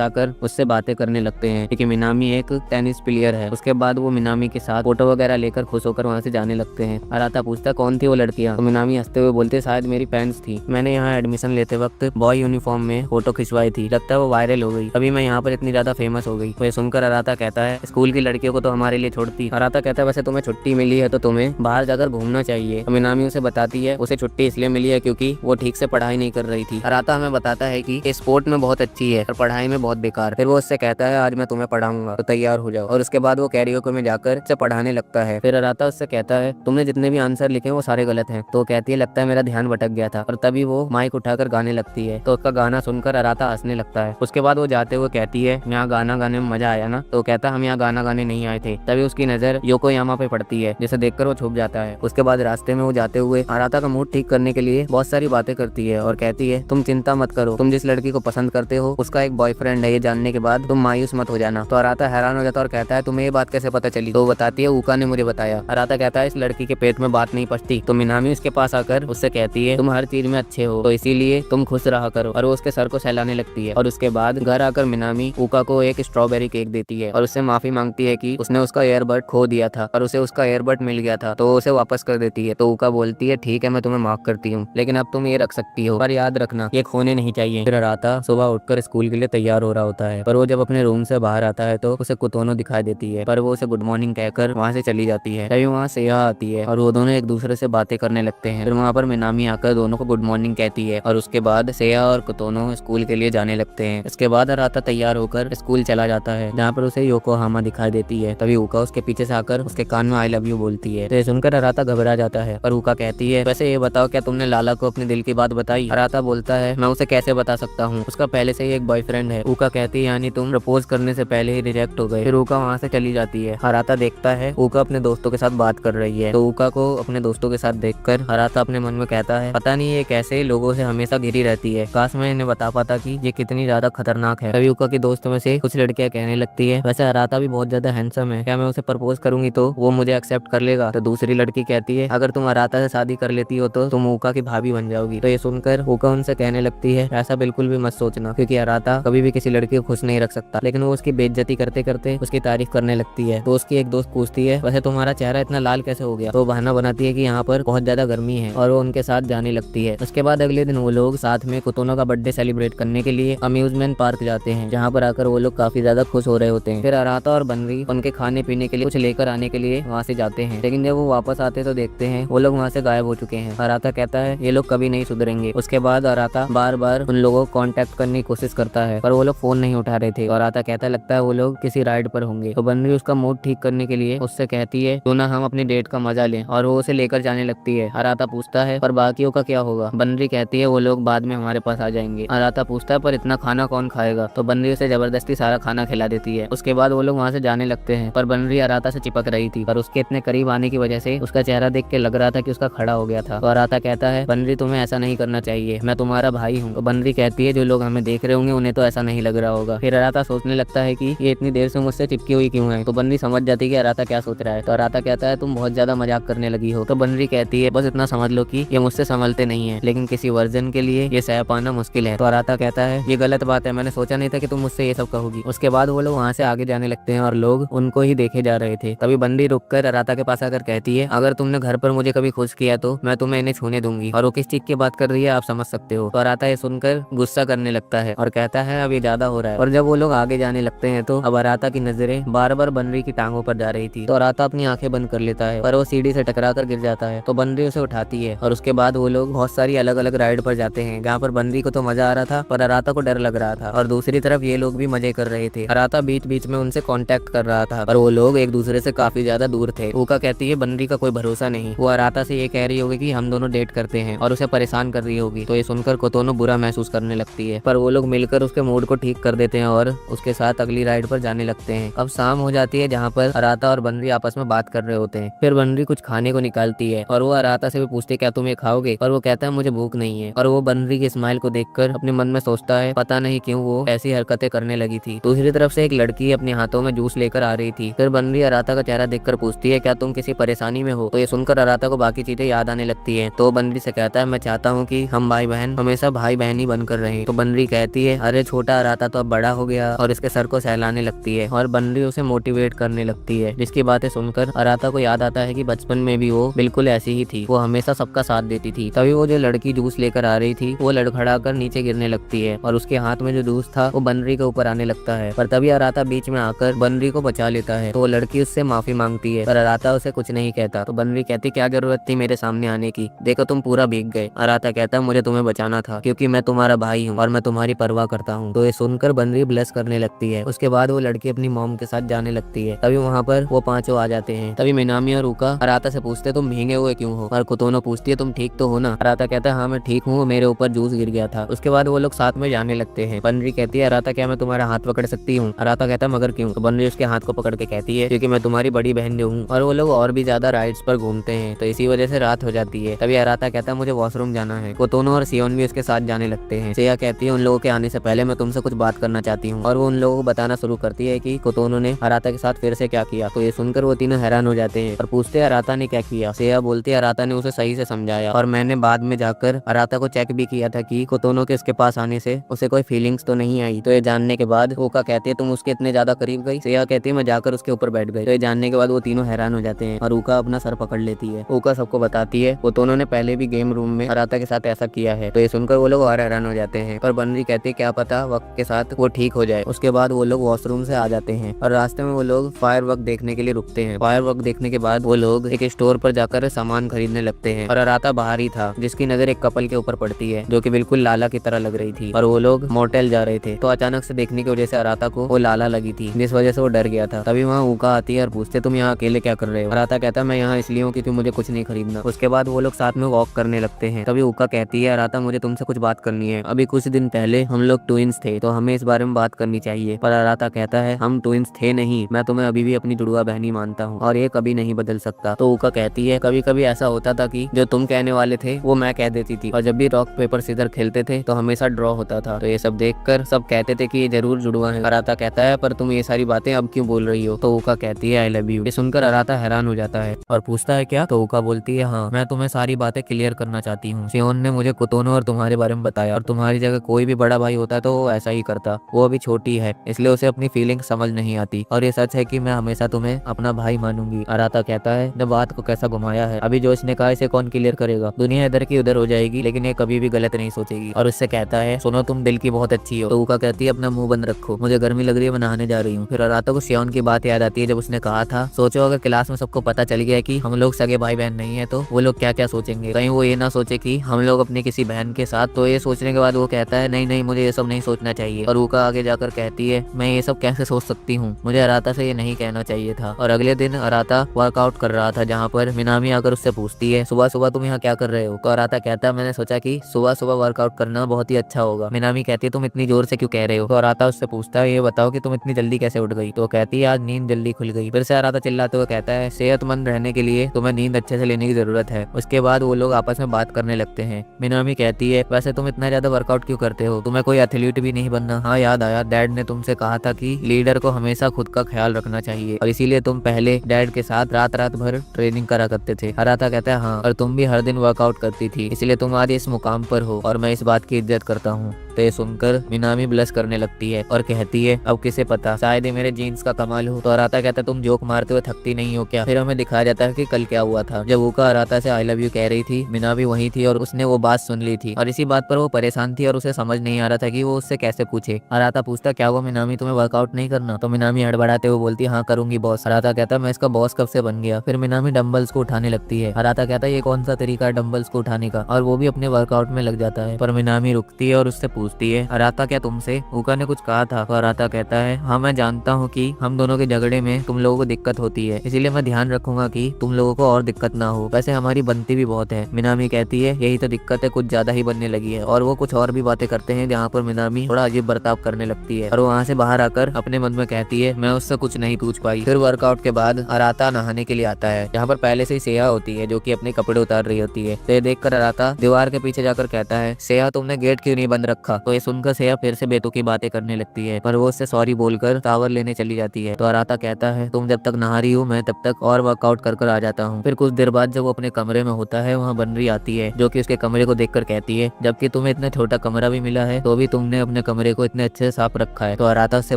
आकर उससे बातें करने लगते हैं क्योंकि मिनामी एक टेनिस प्लेयर है। उसके बाद वो मिनामी के साथ फोटो वगैरह लेकर खुश होकर वहाँ से जाने लगते हैं। अराता पूछता कौन थी वो लड़कियाँ, तो मिनामी हंसते हुए बोलते शायद मेरी फैंस थी, मैंने यहाँ एडमिशन लेते वक्त बॉय यूनिफॉर्म में फोटो खिंचवाई थी, लगता है वो वायरल हो गई, अभी मैं यहाँ पर इतनी ज्यादा फेमस हो गई। तो ये सुनकर अराता कहता है स्कूल की लड़कियों को तो हमारे लिए छोड़ती। अराता कहता है वैसे तुम्हें छुट्टी मिली है तो तुम्हें बाहर जाकर घूमना चाहिए। तो मिनामी उसे बताती है उसे छुट्टी इसलिए मिली है क्योंकि वो ठीक से पढ़ाई नहीं कर रही थी। अराता हमें बताता है कि स्पोर्ट में बहुत अच्छी है और पढ़ाई में बहुत बेकार। फिर वो उससे कहता है आज मैं तुम्हें पढ़ाऊंगा तो तैयार हो जाओ, और उसके बाद वो कैरियोको में जाकर उसे पढ़ाने लगता है। फिर अराता उससे कहता है तुमने जितने भी आंसर लिखे वो सारे गलत हैं। तो कहती है लगता है मेरा ध्यान भटक गया था, और तभी वो माइक उठाकर गाने लगती है। तो उसका गाना सुनकर अराता हंसने लगता है। उसके बाद वो जाते हुए कहती है यहाँ गाना गाने में मजा आया ना, तो कहता हम यहाँ गाना गाने नहीं आए थे। तभी उसकी नजर योकोयामा पे पड़ती है जिसे देखकर वो छुप जाता है। उसके बाद रास्ते में वो जाते हुए अराता का मूड ठीक करने के लिए बहुत सारी बातें करती है और कहती है तुम चिंता मत करो, तुम जिस लड़की को पसंद करते हो उसका एक बॉयफ्रेंड है, ये जानने के बाद तुम मायूस मत हो जाना। तो अराता हैरान हो जाता है और कहता है तुम्हें ये बात कैसे पता चली? तो बताती है ऊका ने मुझे बताया। अराता कहता है इस लड़की के पेट में बात नहीं पचती। तो मिनामी उसके पास आकर उससे कहती है तुम हर चीज में अच्छे हो तो इसीलिए तुम खुश रहा करो, और वो उसके सर को सहलाने लगती है। और उसके बाद घर आकर मिनामी ऊका को एक स्ट्रॉबेरी केक देती है और उससे माफी मांगती है कि उसने उसका एयरबड खो दिया था और उसे उसका एयरबड मिल गया था, तो उसे वापस कर देती है। तो ऊका बोलती है ठीक है मैं तुम्हें माफ करती हूँ, लेकिन अब तुम ये रख सकती हो, पर याद रखना ये खोने नहीं चाहिए। फिर अराता सुबह उठकर स्कूल के लिए तैयार हो रहा होता है, पर वो जब अपने रूम से बाहर आता है तो उसे कुतोनो दिखाई देती है, पर वो उसे गुड मॉर्निंग कहकर वहाँ से चली जाती है। तभी वहाँ सेया आती है और वो दोनों एक दूसरे से बातें करने लगते हैं। फिर वहाँ पर मिनामी आकर दोनों को गुड मॉर्निंग कहती है और उसके बाद सेया और कुतोनो स्कूल के लिए जाने लगते हैं। इसके बाद अराता तैयार होकर स्कूल चला जाता है जहाँ पर उसे योकोहामा दिखाई देती है। तभी ऊका उसके पीछे से आकर उसके कान में आई लव यू बोलती है। तो ये सुनकर अराता घबरा जाता है, पर ऊका कहती है वैसे ये बताओ क्या तुमने लाला को अपने दिल की बात बताई? अराता बोलता है मैं उसे कैसे बता सकता हूँ, उसका पहले से ही एक बॉयफ्रेंड है। ऊका कहती है यानी तुम प्रपोज करने से पहले ही रिजेक्ट हो गए। फिर ऊका वहाँ से चली जाती है। अराता देखता है ऊका अपने दोस्तों के साथ बात कर रही है, तो ऊका को अपने दोस्तों के साथ देखकर अराता अपने मन में कहता है पता नहीं ये कैसे लोगों से हमेशा घिरी रहती है, काश मैं इन्हें बता पाता कि ये कितनी ज्यादा खतरनाक है। तभी ऊका की दोस्तों में से कुछ लड़कियां कहने लगती है वैसे अराता भी बहुत ज्यादा हैंडसम है, क्या मैं उसे प्रपोज करूंगी तो वो मुझे एक्सेप्ट कर लेगा? तो दूसरी लड़की कहती है अगर तुम अराता से शादी कर लेती हो तो तुम ऊका की भाभी बन जाओगी। तो ये सुनकर ऊका उनसे कहने लगती है ऐसा बिल्कुल भी मत सोचना, क्योंकि अराता कभी भी किसी लड़की को खुश नहीं रख सकता। लेकिन वो उसकी बेइज्जती करते करते उसकी तारीफ करने लगती है। तो उसकी एक दोस्त पूछती है वैसे तुम्हारा चेहरा इतना लाल कैसे हो गया? तो बहाना बनाती है कि यहाँ पर बहुत ज्यादा गर्मी है, और वो उनके साथ जाने लगती है। उसके बाद अगले दिन वो लोग साथ में कुतोनो का बर्थडे सेलिब्रेट करने के लिए अम्यूजमेंट पार्क जाते हैं, जहाँ पर आकर वो लोग काफी ज्यादा खुश हो रहे होते हैं। फिर अराता और बनरी उनके खाने पीने के लिए कुछ लेकर आने के लिए वहाँ से जाते हैं, लेकिन जब वो वापस आते तो देखते हैं वो लोग वहाँ से गायब हो चुके हैं। अराता कहता है ये लोग कभी नहीं सुधरेंगे। उसके बाद अराता बार बार उन लोगों को कॉन्टेक्ट करने की कोशिश करता है, पर वो लोग फोन नहीं उठा रहे थे। और अराता कहता लगता है वो लोग किसी राइड पर होंगे। तो बनरी उसका मूड ठीक करने के लिए उससे कहती है तो ना हम अपनी डेट का मजा लें, और वो उसे लेकर जाने लगती है। अराता पूछता है पर बाकियों का क्या होगा? बनरी कहती है वो लोग बाद में हमारे पास आ जाएंगे। अराता पूछता है पर इतना खाना कौन खाएगा? तो बनरी उसे जबरदस्ती सारा खाना खिला देती है। उसके बाद वो लोग वहाँ से जाने लगते हैं, पर बनरी अराता से चिपक रही थी, पर उसके इतने करीब आने की वजह से उसका चेहरा देख के लग रहा था कि उसका खड़ा हो गया था। तो अराता कहता है बनरी तुम्हें ऐसा नहीं करना चाहिए, मैं तुम्हारा भाई हूँ। तो बनरी कहती है जो लोग हमें देख रहे होंगे उन्हें तो ऐसा नहीं लग रहा होगा। फिर अराता सोचने लगता है कि ये इतनी देर से मुझसे चिपकी हुई क्यों है। तो बनरी समझ जाती है कि अराता क्या सोच रहा है। तो अराता कहता है तुम बहुत ज्यादा मजाक करने लगी हो। तो बनरी कहती है बस इतना समझ लो कि ये मुझसे संभलते नहीं है, लेकिन किसी वर्जन के लिए ये सह पाना मुश्किल है। तो अराता कहता है ये गलत बात है, मैंने सोचा नहीं था कि तुम मुझसे ये सब कहोगी। उसके बाद वो लोग वहाँ से आगे जाने लगते हैं और लोग उनको ही देखे जा रहे थे। तभी बनरी रुककर अराता के पास आकर कहती है अगर तुमने घर पर मुझे कभी खुश किया तो मैं तुम्हें इन्हें छूने दूंगी। और वो किस चीज की बात कर रही है आप समझ सकते हो। तो अराता ये सुनकर गुस्सा करने लगता है और कहता है अब ये ज्यादा हो रहा है। और जब वो लोग आगे जाने लगते हैं तो अब अराता की नजरें बार बार बनरी की टांगों पर जा रही थी। तो अराता अपनी आंखें बंद कर लेता है, पर वो सीढ़ी से टकरा कर गिर जाता है। तो बनरी उसे उठाती है और उसके बाद वो लोग बहुत सारी अलग अलग राइड पर जाते हैं, जहाँ पर बनरी को तो मजा आ रहा था पर अराता को डर लग रहा था, और दूसरी तरफ ये लोग भी मजे कर रहे थे। अराता बीच बीच में उनसे कांटेक्ट कर रहा था, पर वो लोग एक दूसरे से काफी ज्यादा दूर थे। ऊका कहती है बनरी का कोई भरोसा नहीं, वो अराता से ये कह रही होगी कि हम दोनों डेट करते हैं और उसे परेशान कर रही होगी। तो ये सुनकर कुतोनो बुरा महसूस करने लगती है, पर वो लोग मिलकर उसके मूड को ठीक कर देते हैं और उसके साथ अगली राइड पर जाने लगते हैं। अब शाम हो जाती है जहाँ पर अराता और बनरी आपस में बात कर रहे होते हैं। फिर बनरी कुछ खाने को निकालती है और वो अराता से भी पूछती है क्या तुम ये खाओगे, और वो कहता है मुझे भूख नहीं है। और वो बनरी की स्माइल को देखकर अपने मन में सोचता है पता नहीं क्यों वो ऐसी हरकतें करने लगी थी। दूसरी तरफ से एक लड़की अपने हाथों में जूस लेकर आ रही थी। फिर बनरी अराता का चेहरा देखकर पूछती है क्या तुम किसी परेशानी में हो। तो ये सुनकर अराता को बाकी चीजें याद आने लगती है। तो बनरी से कहता है मैं चाहता हूँ कि हम भाई बहन हमेशा भाई बहन ही बनकर बनकर रहे। तो बनरी कहती है अरे छोटा अराता तो अब बड़ा हो गया, और इसके सर को सहलाने लगती है और बनरी उसे मोटिवेट करने लगती है, जिसकी बातें सुनकर अराता को याद आता है कि बचपन में भी वो बिल्कुल ऐसी ही थी, वो हमेशा सबका साथ देती थी। तभी वो जो लड़की जूस लेकर आ रही थी वो लड़खड़ा कर नीचे गिरने लगती है और उसके हाथ में जो जूस था वो बनरी के ऊपर आने लगता है। पर तभी अराता बीच में आकर बनरी को बचा लेता है। तो वो लड़की उससे माफी मांगती है पर अराता उसे कुछ नहीं कहता। तो बनरी कहती क्या जरूरत थी मेरे सामने आने की, देखो तुम पूरा भीग गए। अराता कहता मुझे तुम्हें बचाना था क्योंकि मैं तुम्हारा भाई हूँ और मैं तुम्हारी परवाह करता हूँ। तो ये सुनकर बनरी ब्लश करने लगती है। उसके बाद वो लड़की अपनी मॉम के साथ जाने लगती है। तभी वहाँ पर वो पांचों आ जाते हैं। तभी मिनामी और उका अराता से पूछते तुम भीगे हुए क्यों हो, और कोतोनो पूछती है तुम ठीक तो हो ना। अराता कहता है हाँ मैं ठीक हूँ, मेरे ऊपर जूस गिर गया था। उसके बाद वो लोग साथ में जाने लगते हैं। बनरी कहती है अराता क्या मैं तुम्हारा हाथ पकड़ सकती हूँ। अराता कहता है मगर क्यों। तो बनरी उसके हाथ को पकड़ के कहती है क्योंकि मैं तुम्हारी बड़ी बहन जो हूँ। और वो लोग और भी ज्यादा राइड्स पर घूमते हैं तो इसी वजह से रात हो जाती है। तभी अराता कहता है मुझे वॉशरूम जाना है। कोतोनो और सियोन भी उसके साथ जाने लगते हैं। सेया कहती है उन लोगों के आने से पहले मैं तुमसे कुछ बात करना चाहती हूँ, और वो उन लोगों को बताना शुरू करती है कि कोतोनो ने अराता के साथ फिर से क्या किया। तो ये सुनकर वो तीनों हैरान हो जाते हैं और पूछते हैं अराता ने क्या किया। सेया बोलती है अराता ने उसे सही से समझाया और मैंने बाद में जाकर अराता को चेक भी किया था कि कोतोनो के इसके पास आने से उसे कोई फीलिंग्स तो नहीं आई। तो ये जानने के बाद ओका कहती है तुम उसके इतने ज्यादा करीब गई। सेया कहती है मैं जाकर उसके ऊपर बैठ गई। तो ये जानने के बाद वो तीनों हैरान हो जाते हैं और ओका अपना सर पकड़ लेती है। ओका सबको बताती है कोतोनो ने पहले भी गेम रूम में अराता के साथ ऐसा किया है। तो ये सुनकर वो लोग और हैरान हो जाते हैं। पर बनरी कहती है क्या पता वक्त के साथ वो ठीक हो जाए। उसके बाद वो लोग वॉशरूम से आ जाते हैं और रास्ते में वो लोग फायर वर्क देखने के लिए रुकते हैं। फायर वर्क देखने के बाद वो लोग एक स्टोर पर जाकर सामान खरीदने लगते हैं और अराता बाहर ही था, जिसकी नजर एक कपल के ऊपर पड़ती है जो कि बिल्कुल लाला की तरह लग रही थी। और वो लोग मोटेल जा रहे थे तो अचानक से देखने की वजह से अराता को वो लाला लगी थी, जिस वजह से वो डर गया था। तभी वहाँ ऊका आती है और पूछते तुम यहाँ अकेले क्या कर रहे हो। अराता कहता है मैं यहाँ इसलिए हूँ क्योंकि मुझे कुछ नहीं खरीदना। उसके बाद वो लोग साथ में वॉक करने लगते हैं। तभी ऊका कहती है अराता मुझे तुमसे कुछ बात करनी है, अभी कुछ दिन पहले हम लोग ट्विंस थे तो हमें इस बारे में बात करनी चाहिए। पर अराता कहता है हम ट्विंस थे नहीं, मैं तुम्हें अभी भी अपनी जुड़वा बहनी मानता हूँ और ये कभी नहीं बदल सकता। तो ऊका कहती है कभी कभी ऐसा होता था कि जो तुम कहने वाले थे वो मैं कह देती थी, और जब भी रॉक पेपर सीजर खेलते थे तो हमेशा ड्रॉ होता था। तो ये सब देखकर सब कहते थे कि ये जरूर जुड़वा है। अराता कहता है पर तुम ये सारी बातें अब क्यों बोल रही हो। तो ऊका कहती है आई लव यू। ये सुनकर अराता हैरान हो जाता है और पूछता है क्या। तो ऊका बोलती है हाँ मैं तुम्हें सारी बातें क्लियर करना चाहती हूँ। सियोन ने मुझे कोतोनो और तुम्हारे बारे में बताया और तुम्हारी जगह कोई भी बड़ा भाई होता तो वो ऐसा ही करता। वो अभी छोटी है इसलिए उसे अपनी फीलिंग समझ नहीं आती, और ये सच है कि मैं हमेशा तुम्हें अपना भाई मानूंगी। अराता कहता है ने बात को कैसा घुमाया है, अभी जो इसने कहा इसे कौन क्लियर करेगा। दुनिया इधर की उधर हो जाएगी लेकिन ये कभी भी गलत नहीं सोचेगी। और उससे कहता है सुनो तुम दिल की बहुत अच्छी हो। तो ऊका कहती है अपना मुंह बंद रखो, मुझे गर्मी लग रही है, मैं नहाने जा रही हूँ। फिर अराता को सियोन की बात याद आती है जब उसने कहा था सोचो अगर क्लास में सबको पता चल गया कि हम लोग सगे भाई बहन नहीं है तो वो लोग क्या क्या सोचेंगे। कहीं वो ये ना सोचे कि हम लोग अपनी किसी बहन के साथ। तो ये सोचने के बाद वो कहता है नहीं नहीं मुझे ये सब नहीं सोचना चाहिए। और ऊका आगे जाकर कहती है मैं ये सब कैसे सोच सकती हूँ, मुझे अराता से ये नहीं कहना चाहिए था। और अगले दिन अराता वर्कआउट कर रहा था जहाँ पर मिनामी आकर उससे पूछती है सुबह सुबह तुम यहाँ क्या कर रहे हो। तो अराता कहता है मैंने सोचा कि सुबह सुबह वर्कआउट करना बहुत ही अच्छा होगा। मिनामी कहती है तुम इतनी जोर से क्यों कह रहे हो। तो अराता उससे पूछता है ये बताओ कि तुम इतनी जल्दी कैसे उठ गई। तो कहती है आज नींद जल्दी खुल गई। फिर से अराता चिल्लाते हुए कहता है सेहतमंद रहने के लिए तुम्हें नींद अच्छे से लेने की जरूरत है। उसके बाद वो लोग आपस में बात करने लगते हैं। मिनामी कहती है वैसे तुम इतना ज्यादा वर्कआउट क्यों करते हो, तुम्हें कोई एथलीट भी नहीं बनना। हाँ याद आया डैड ने तुमसे कहा था कि लीडर को हमेशा खुद का ख्याल रखना चाहिए और इसीलिए तुम पहले डैड के साथ रात रात भर ट्रेनिंग करा करते थे। अराता कहता है हाँ और तुम भी हर दिन वर्कआउट करती थी इसलिए तुम आज इस मुकाम पर हो और मैं इस बात की इज्जत करता हूँ। तो ये सुनकर मिनामी ब्लश करने लगती है और कहती है अब किसे पता शायद ये मेरे जीन्स का कमाल हो। तो अराता कहता है तुम जोक मारते हुए थकती नहीं हो क्या। फिर हमें दिखाया जाता है कि कल क्या हुआ था। जब ऊका अराता से आई लव यू कह रही थी मिनामी वहीं थी और उसने वो बात सुन ली थी और इसी बात पर वो परेशान थी और उसे समझ नहीं आ रहा था कि वो उससे कैसे पूछे। अराता पूछता क्या हुआ मिनामी तुम्हें वर्कआउट नहीं करना। तो मिनामी हड़बड़ाते हुए बोलती हाँ करूंगी बॉस। अराता कहता मैं इसका बॉस कब से बन गया। फिर मिनामी डंबल्स को उठाने लगती है। अराता कहता ये कौन सा तरीका है डंबल्स को उठाने का, और वो भी अपने वर्कआउट में लग जाता है। पर मिनामी रुकती है और उससे पूछती है अराता क्या तुमसे ऊका ने कुछ कहा था। तो अराता कहता है हाँ मैं जानता हूँ कि हम दोनों के झगड़े में तुम लोगों को दिक्कत होती है इसीलिए मैं ध्यान रखूंगा कि तुम लोगों को और दिक्कत ना हो। वैसे हमारी बनती भी बहुत है। मिनामी कहती है यही तो दिक्कत है, कुछ ज्यादा ही बनने लगी है। और वो कुछ और भी बातें करते हैं जहाँ पर मिनामी थोड़ा अजीब बर्ताव करने लगती है और वहाँ से बाहर आकर अपने मन में कहती है मैं उससे कुछ नहीं पूछ पाई। फिर वर्कआउट के बाद अराता नहाने के लिए आता है जहाँ पर पहले से ही सेया होती है जो कि अपने कपड़े उतार रही होती है। तो ये देखकर अराता दीवार के पीछे जाकर कहता है सेया तुमने गेट क्यों नहीं बंद रखा। देखा। तो ये सुनकर सेया फिर से बेतुकी बातें करने लगती है, पर वो उससे सॉरी बोलकर टावर लेने चली जाती है। तो अराता कहता है तुम जब तक नहा रही हो मैं तब तक और वर्कआउट कर आ जाता हूँ। फिर कुछ देर बाद जब वो अपने कमरे में होता है वहाँ बनरी आती है, जो कि उसके कमरे को देखकर कहती है जबकि तुम्हें इतना छोटा कमरा भी मिला है तो भी तुमने अपने कमरे को इतने अच्छे से साफ रखा है। तो अराता उससे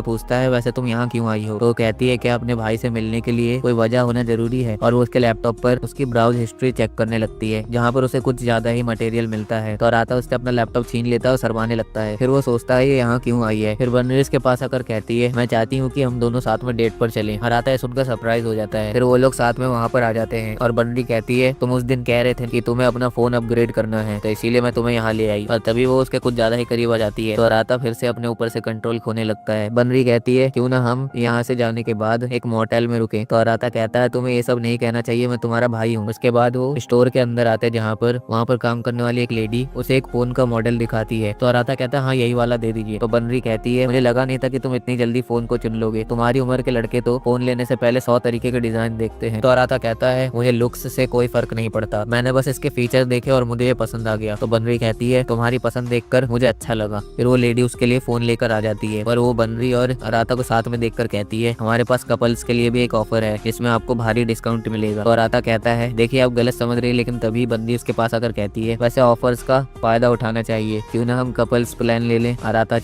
पूछता है वैसे तुम यहाँ क्यों आई हो? तो कहती है कि अपने भाई से मिलने के लिए कोई वजह होना जरूरी है, और वो उसके लैपटॉप पर उसकी ब्राउज हिस्ट्री चेक करने लगती है जहाँ पर उसे कुछ ज्यादा ही मटेरियल मिलता है। तो अराता उससे अपना लैपटॉप छीन लेता है और शर्माने लगता है। फिर वो सोचता है ये यहाँ क्यों आई है। फिर बनरी इसके पास आकर कहती है मैं चाहती हूँ कि हम दोनों साथ में डेट पर चलें। अराता ये सुनकर सरप्राइज हो जाता है। फिर वो लोग साथ में वहाँ पर आ जाते हैं और बनरी कहती है तुम उस दिन कह रहे थे कि तुम्हें अपना फोन अपग्रेड करना है तो इसीलिए मैं तुम्हें यहाँ ले आई, और तभी वो उसके कुछ ज्यादा ही करीब आ जाती है। तो अराता फिर से अपने ऊपर से कंट्रोल खोने लगता है। बनरी कहती है क्यों ना हम यहाँ से जाने के बाद एक मोटेल में रुके। तो अराता कहता है तुम्हें ये सब नहीं कहना चाहिए, मैं तुम्हारा भाई हूँ। उसके बाद वो स्टोर के अंदर आते हैं जहाँ पर वहाँ पर काम करने वाली एक लेडी उसे एक फोन का मॉडल दिखाती है। तो अराता कहता है हाँ यही वाला दे दीजिए। तो बनरी कहती है मुझे लगा नहीं था कि तुम इतनी जल्दी फोन को चुन लोगे, तुम्हारी उम्र के लड़के तो फोन लेने से पहले 100 तरीके के डिजाइन देखते हैं। तो अराता कहता है मुझे लुक्स से कोई फर्क नहीं पड़ता, मैंने बस इसके फीचर देखे और मुझे ये पसंद आ गया। तो बनरी कहती है तुम्हारी पसंद देखकर मुझे अच्छा लगा। फिर वो लेडी उसके लिए फोन लेकर आ जाती है, पर वो बनरी और अराता को साथ में देखकर कहती है हमारे पास कपल्स के लिए भी एक ऑफर है जिसमें आपको भारी डिस्काउंट मिलेगा। तो अराता कहता है देखिए आप गलत समझ रही है, लेकिन तभी बनरी उसके पास आकर कहती है वैसे ऑफर्स का फायदा उठाना चाहिए, क्यों ना हम कपल्स प्लान ले लें। अराता